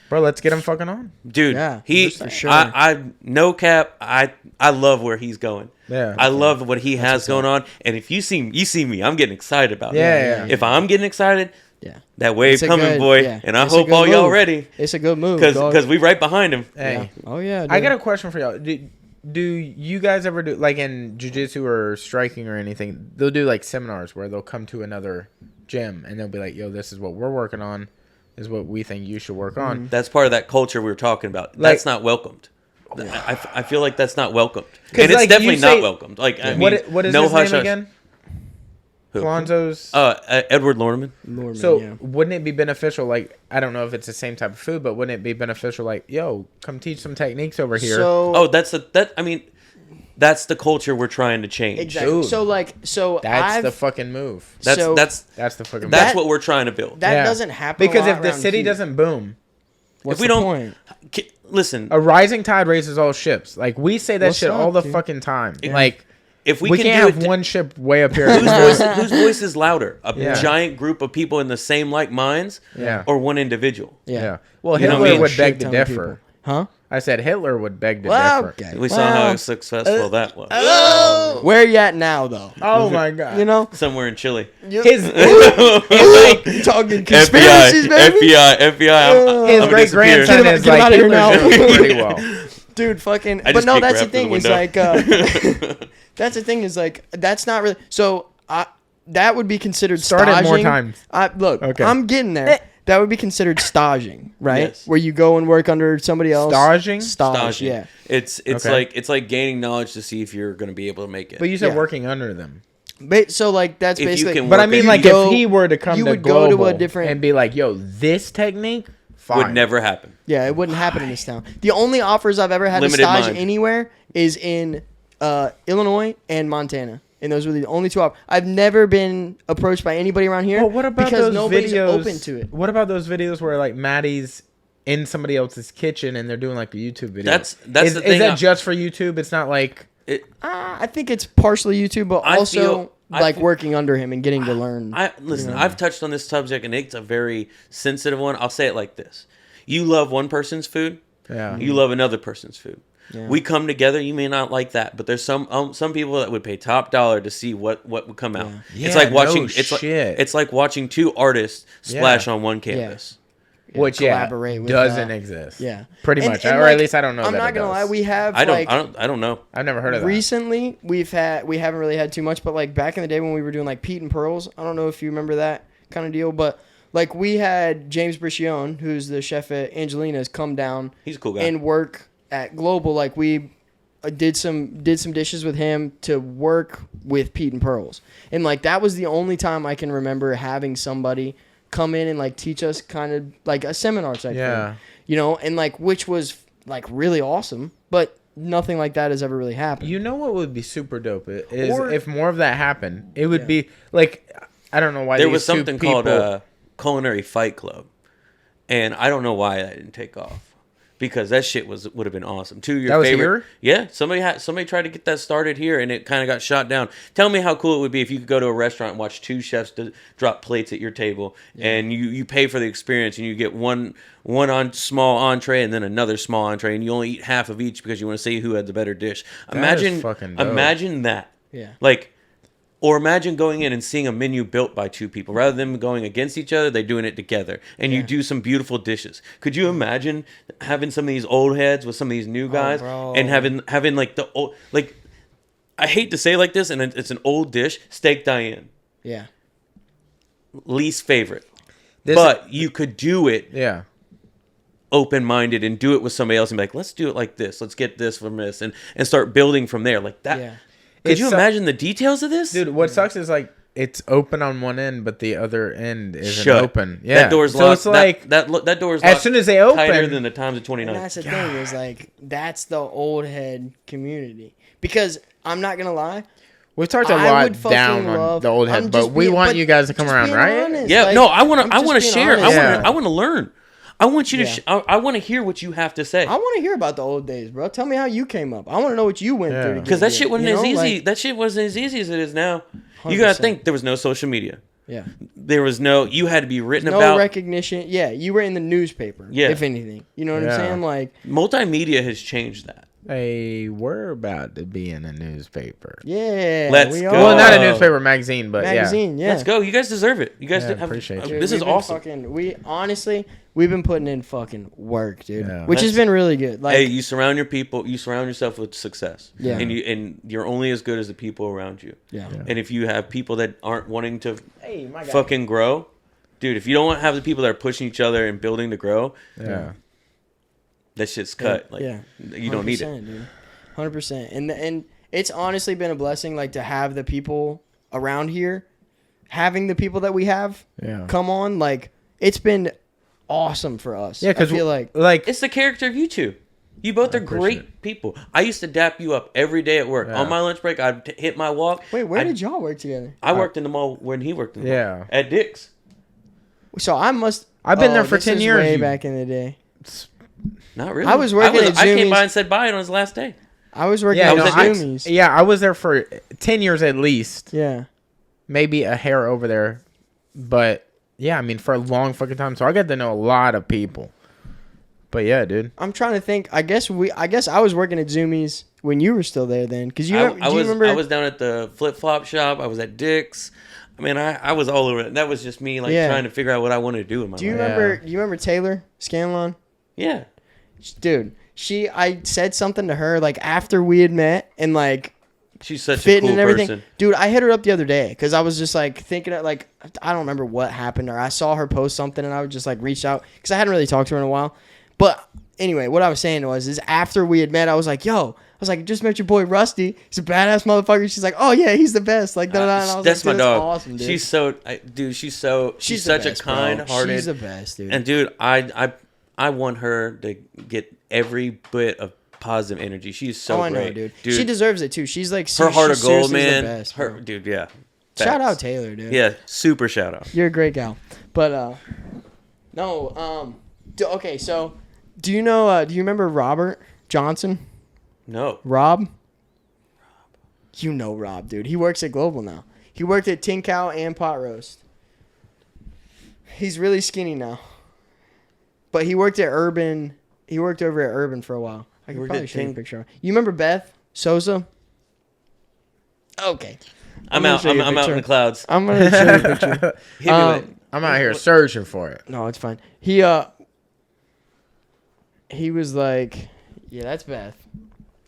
Bro, let's get him fucking on. Dude, Yeah, for sure. I no cap, I love where he's going. Yeah. I love what he has going on. And if you see me, I'm getting excited about it. Yeah. If I'm getting excited, yeah, that wave coming, boy. Yeah. And I It's a hope good all y'all move. ready. It's a good move. Because we right behind him. Hey. Yeah. Oh yeah. Dude. I got a question for y'all. Do you guys ever do, like in jiu-jitsu or striking or anything, they'll do like seminars where they'll come to another gym and they'll be like, yo, this is what we're working on. Is what we think you should work on. That's part of that culture we were talking about. That's not welcomed. I feel like that's not welcomed, and it's definitely not welcomed. Like, I mean, what is no his hush name again? Alonzo's. Edward Lorman. So wouldn't it be beneficial? Like, I don't know if it's the same type of food, but wouldn't it be beneficial? Like, yo, come teach some techniques over here. So, that's the culture we're trying to change. Exactly. Dude. So that's the fucking move. That's the fucking. That's what we're trying to build. That doesn't happen because a lot if the around city here. doesn't boom, What's if we the don't point? listen, a rising tide raises all ships. Like we say that What's shit up, all the dude? fucking time. Like if we we can can't do have it, one ship way up here. whose voice is louder? A Yeah. giant group of people in the same like minds, Yeah. or one individual? Yeah. Well, You know Hitler what I mean? would beg Shit to ton of differ. Huh? I said Hitler would beg to Well, differ. okay. We saw how successful that was. Where you at now, though? Oh my god. You know, Somewhere in Chile. His talking conspiracies, baby. FBI. his I'm great grandson Get him- is get him like out of here Hitler's now. doing pretty well. Dude, fucking. I But just no, kicked that's the Rap through thing. the Is like, that's the thing. Is like, that's not really. So, that would be considered Start staging. it more times. Look, Okay. I'm getting there. That would be considered staging, right? Yes. Where you go and work under somebody else. Staging? Stage, yeah. It's Okay. like gaining knowledge to see if you're going to be able to make it. But you said Yeah. working under them. So like that's If you basically. can But I work mean, it. like, go- if he were to come you to would go to global a different- and be like, yo, this technique, fine. would never happen. Yeah, it wouldn't happen in this town. The only offers I've ever had Limited to stage mind. anywhere is in Illinois and Montana. And those were the only two offers. I've never been approached by anybody around here Well, what about because those nobody's videos? open to it. What about those videos where like Maddie's in somebody else's kitchen and they're doing like a YouTube video? That's is, the is thing. that just for YouTube? It's not like I think it's partially YouTube, but I also feel- working under him and getting to learn. I've touched on this subject and it's a very sensitive one. I'll say it like this: you love one person's food, you love another person's food. Yeah. We come together. You may not like that, but there's some people that would pay top dollar to see what would come out. Yeah. It's like watching. No it's shit. it's like watching two artists splash on one canvas. which collaborate with doesn't that. exist. Yeah, Pretty And- much, and, or like, at least I don't know. I'm that not it gonna does. lie. We have I like don't know. I've never heard of that. recently we haven't really had too much, but like back in the day when we were doing like Pete and Pearls, I don't know if you remember that kind of deal, but like we had James Briccione, who's the chef at Angelina's, come down. He's a cool guy. And work at Global. Like we did some dishes with him to work with Pete and Pearls, and like that was the only time I can remember having somebody come in and like teach us kind of like a seminar type thing, you know, and like which was like really awesome, but nothing like that has ever really happened. You know what would be super dope is Or- if more of that happened. It would be like, I don't know why There these was something two people, called Culinary Fight Club, and I don't know why that didn't take off. Because that shit would have been awesome. Two of your That was favorite, here? yeah. Somebody tried to get that started here, and it kind of got shot down. Tell me how cool it would be if you could go to a restaurant and watch two chefs drop plates at your table, and you pay for the experience, and you get one on small entree and then another small entree, and you only eat half of each because you want to see who had the better dish. is fucking dope. Imagine that. Yeah. Like. Or imagine going in and seeing a menu built by two people. Rather than going against each other, they're doing it together. And you do some beautiful dishes. Could you imagine having some of these old heads with some of these new guys? And having like the old... Like, I hate to say it like this, and it's an old dish. Steak Diane. Yeah. Least favorite. But you could do it open-minded and do it with somebody else and be like, let's do it like this. Let's get this from this. And start building from there. Like that... Yeah. Could you imagine the details of this? Dude, what sucks is like it's open on one end, but the other end isn't Shut. open. Yeah, That door's so locked. it's like that door's as locked soon as they open, tighter than the times of 29. And that's the thing is like that's the old head community because I'm not gonna lie. We've talked a lot down on the old head, but we want you guys to come around, right? Honest. Yeah, like, no, I want to share. Honest. I want to learn. I want you to. I want to hear what you have to say. I want to hear about the old days, bro. Tell me how you came up. I want to know what you went through. Because that shit wasn't as easy. That shit wasn't as easy as it is now. 100%. You gotta think there was no social media. Yeah. There was no. You had to be written about. No recognition. Yeah, you were in the newspaper. Yeah. If anything, you know what I'm saying? Like multimedia has changed that. Hey, we're about to be in a newspaper. Yeah, let's go. Well, not a newspaper, magazine, but magazine. Yeah. Let's go. You guys deserve it. You guys appreciate it. Dude, this is awesome. We've been putting in fucking work, dude, Yeah. which has been really good. Like, hey, you surround yourself with success. Yeah. And you're only as good as the people around you. Yeah. And if you have people that aren't wanting to fucking grow, dude, if you don't have the people that are pushing each other and building to grow, that shit's cut. You don't need it. Dude. 100%. And it's honestly been a blessing, like, to have the people around here, having the people that we have come on. Like, it's been awesome for us. Yeah, because I feel like it's the character of you two. You both are great people. I used to dap you up every day at work. On my lunch break, I'd hit my walk. Wait, where did y'all work together? I worked in the mall when he worked in the mall. At Dick's. So I've been there for 10 years. Way back in the day. Not really. I was working at Zoomies. I came by and said bye on his last day. I was working at Zoomies. I was there for 10 years at least. Yeah. Maybe a hair over there. But, yeah, I mean, for a long fucking time. So I got to know a lot of people. But, yeah, dude. I'm trying to think. I guess I was working at Zoomies when you were still there then. Because you remember? I was down at the flip-flop shop. I was at Dick's. I mean, I was all over it. That was just me, trying to figure out what I wanted to do in my life. Do you remember Taylor Scanlon? Yeah. Dude, I said something to her, like, after we had met, and, like, she's such a cool person. Dude, I hit her up the other day, because I was just, like, thinking, like, I don't remember what happened, or I saw her post something, and I would just, like, reach out, because I hadn't really talked to her in a while. But, anyway, what I was saying is after we had met, I was like, just met your boy Rusty. He's a badass motherfucker. She's like, oh, yeah, he's the best. Like, that's my dog. Awesome, dude. She's such a kind-hearted. She's the best, dude. And, dude, I want her to get every bit of positive energy. She's so great. I know, dude. She deserves it, too. She's like... Her heart of gold, man. The best, dude, yeah. Shout out Taylor, dude. Yeah, super shout out. You're a great gal. But, okay, so... Do you remember Robert Johnson? No. Rob? You know Rob, dude. He works at Global now. He worked at Tin Cow and Pot Roast. He's really skinny now. But he worked at Urban. He worked over at Urban for a while. I can probably show you a picture of him. You remember Beth Sosa? Okay. I'm out in the clouds. I'm going to show you a picture. I'm out here searching for it. No, it's fine. He was like, yeah, that's Beth.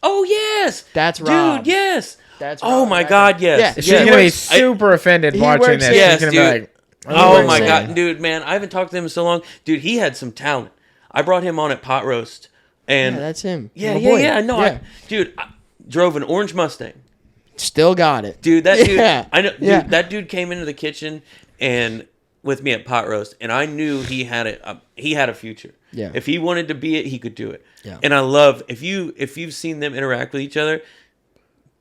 Oh, yes. That's Rob. Dude, yes. That's Rob. Oh, my God, yes. Yeah. She's going to be super offended watching this. Yes, she's dude. Gonna be like, oh, my God. Dude, man, I haven't talked to him in so long. Dude, he had some talent. I brought him on at Pot Roast. And yeah, that's him. Yeah. No, yeah. I drove an orange Mustang. Still got it. Dude, that dude. Yeah. I know. Dude, that dude came into the kitchen and with me at Pot Roast, and I knew he had a future. Yeah. If he wanted to be it, he could do it. Yeah. And I love if you've seen them interact with each other,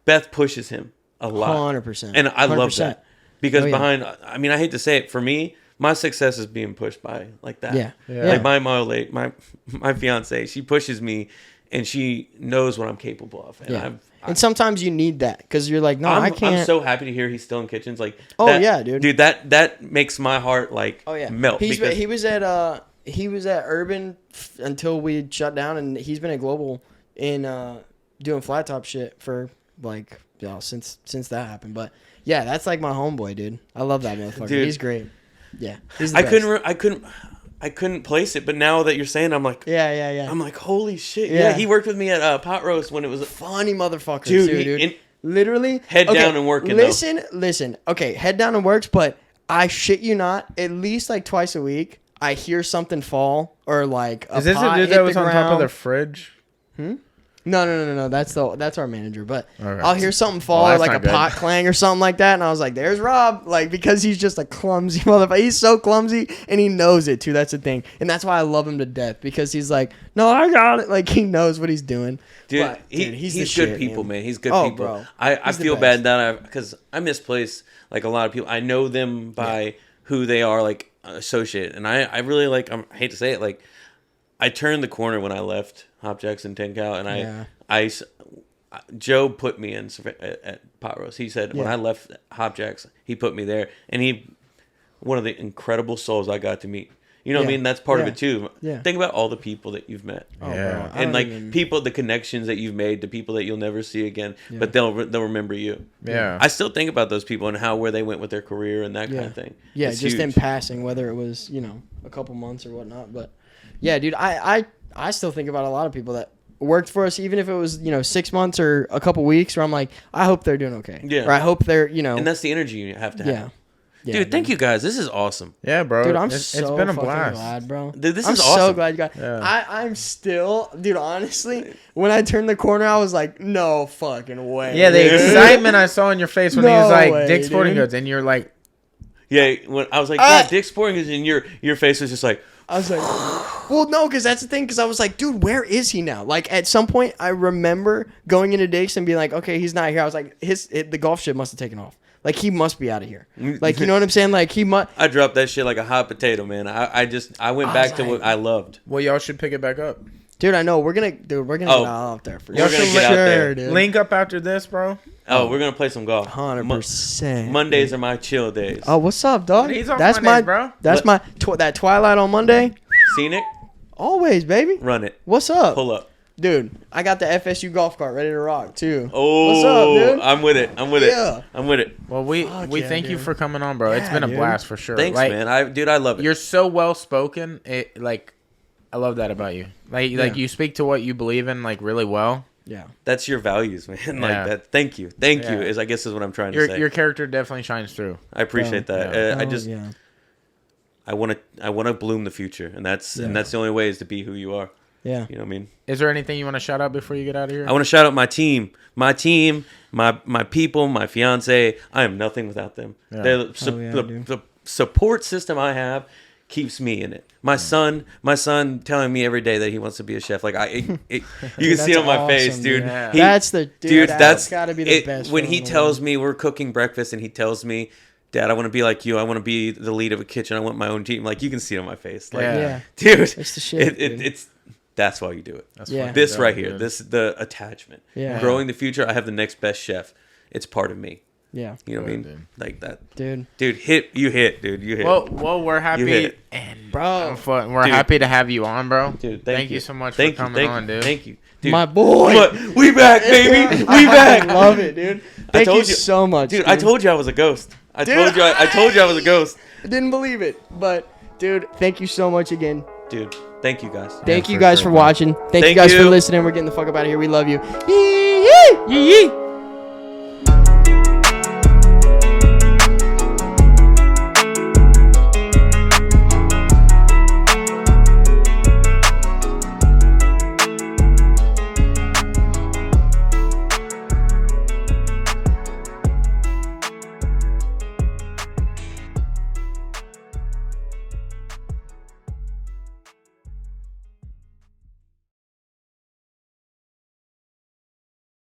Beth pushes him a lot. 100%. And I love that. Because I hate to say it, for me, my success is being pushed by like that. Yeah. Like my fiance, she pushes me and she knows what I'm capable of. And and sometimes you need that because you're like, no, I can't. I'm so happy to hear he's still in kitchens. Like, dude. Dude, that makes my heart melt. He was at Urban until we shut down, and he's been at Global in doing flat top shit for since that happened. But yeah, that's like my homeboy, dude. I love that motherfucker. Dude, he's great. Yeah, he's the best. I couldn't place it, but now that you're saying, I'm like, yeah. I'm like, holy shit. Yeah, he worked with me at Pot Roast when it was funny motherfucker, dude. Literally head down and working. Listen. Okay, head down and works, but I shit you not, at least like twice a week, I hear something fall or like a Is this pot a dude hit that was the on ground. top of the fridge? No. That's our manager. But Okay. I'll hear something fall, Well, or that's like a not good. pot clang or something like that, and I was like, "There's Rob," like because he's just a clumsy motherfucker. He's so clumsy, and he knows it too. That's the thing, and that's why I love him to death because he's like, "No, I got it." Like he knows what he's doing. Dude, But, he's the good shit, people, man. He's good Oh, people. bro. I He's the feel best. bad that because I misplace like a lot of people. I know them by who they are, like associated, and I really like. I hate to say it, like I turned the corner when I left Hopjacks and 10 Cal, and Joe put me in at Pot Roast. He said when I left Hopjacks, he put me there, and one of the incredible souls I got to meet. You know what I mean? That's part of it too. Yeah. Think about all the people that you've met. Oh, Yeah. bro, I And don't like even- people, the connections that you've made, the people that you'll never see again, but they'll remember you. Yeah. I still think about those people and where they went with their career and that kind of thing. Yeah, It's just in huge. passing, whether it was a couple months or whatnot. But yeah, dude, I still think about a lot of people that worked for us, even if it was 6 months or a couple weeks. Where I'm like, I hope they're doing okay. Yeah. Or I hope they're And that's the energy you have to have. yeah. Dude, thank you guys. This is awesome. Yeah, bro. Dude, I'm it's so been a fucking blast. glad, bro. Dude, this I'm is so awesome. glad you got. Yeah. I'm still, dude. Honestly, when I turned the corner, I was like, no fucking way. Yeah, the dude. excitement I saw in your face when he was No like, way, Dick's Sporting dude. Goods, and you're like, Yeah, when I was like, Ah! yeah, Dick's Sporting Goods, and your face was just like, I was like, well, no, because that's the thing. Because I was like, dude, where is he now? Like, at some point, I remember going into Dick's and being like, okay, he's not here. I was like, the golf ship must have taken off. Like, he must be out of here. Like, you know what I'm saying? Like, he must. I dropped that shit like a hot potato, man. I went back to what I loved. well, y'all should pick it back up. Dude, I know. We're gonna get all up there for We're gonna get out there. dude. Link up after this, bro. Oh, we're gonna play some golf. 100%. Mondays are my chill days. Oh, what's up, dog? He's off That's Mondays, my bro. That's my that Twilight on Monday. Scenic, Always, baby. run it. What's up, Pull up. dude? I got the FSU golf cart ready to rock too. Oh, what's up, dude? I'm with it. Yeah. I'm with it. Well, we Fuck yeah, thank you dude. for coming on, bro. It's Yeah, been a dude. blast for sure. Thanks, Like, man. I love it. You're so well spoken. I love that about you. Like you speak to what you believe in like really well. Yeah. That's your values, man. Like Yeah. that. Thank you. Thank you. Yeah. I guess is what I'm trying to say. Your character definitely shines through. I appreciate that. Yeah. I want to bloom the future, and that's the only way is to be who you are. Yeah. You know what I mean? Is there anything you want to shout out before you get out of here? I want to shout out my team, my people, my fiance. I am nothing without them. Yeah. The support system I have keeps me in it. My son telling me every day that he wants to be a chef. Like you can see it on my face, dude. Yeah. That's That's gotta be the best. When he feeling in the tells world. me we're cooking breakfast and he tells me, Dad, I want to be like you. I want to be the lead of a kitchen. I want my own team. Like you can see it on my face. Like, Yeah. dude, It's the shit, dude. that's why you do it. That's Yeah. fucking This dope, right here, dude. this the attachment. Yeah. Growing the future. I have the next best chef. It's part of me. Yeah. You know what I mean? Dude. Like that. Dude. Dude, you hit, dude. You hit. Well, we're You happy, hit and Bro. we're Dude. happy to have you on, bro. Dude, thank you so much Thank for you, coming thank on, you, dude. Thank you. Dude, My boy. Look, we back, baby. We back. I love it, dude. Thank you so much, Dude, I told you I was a ghost. I Dude, told you I was a ghost. I didn't believe it, but dude, thank you so much again. Dude, thank you guys. Thank you for guys sure, for man. watching. Thank you Thank guys for you. listening. We're getting the fuck up out of here. We love you. Yee yee yee yee.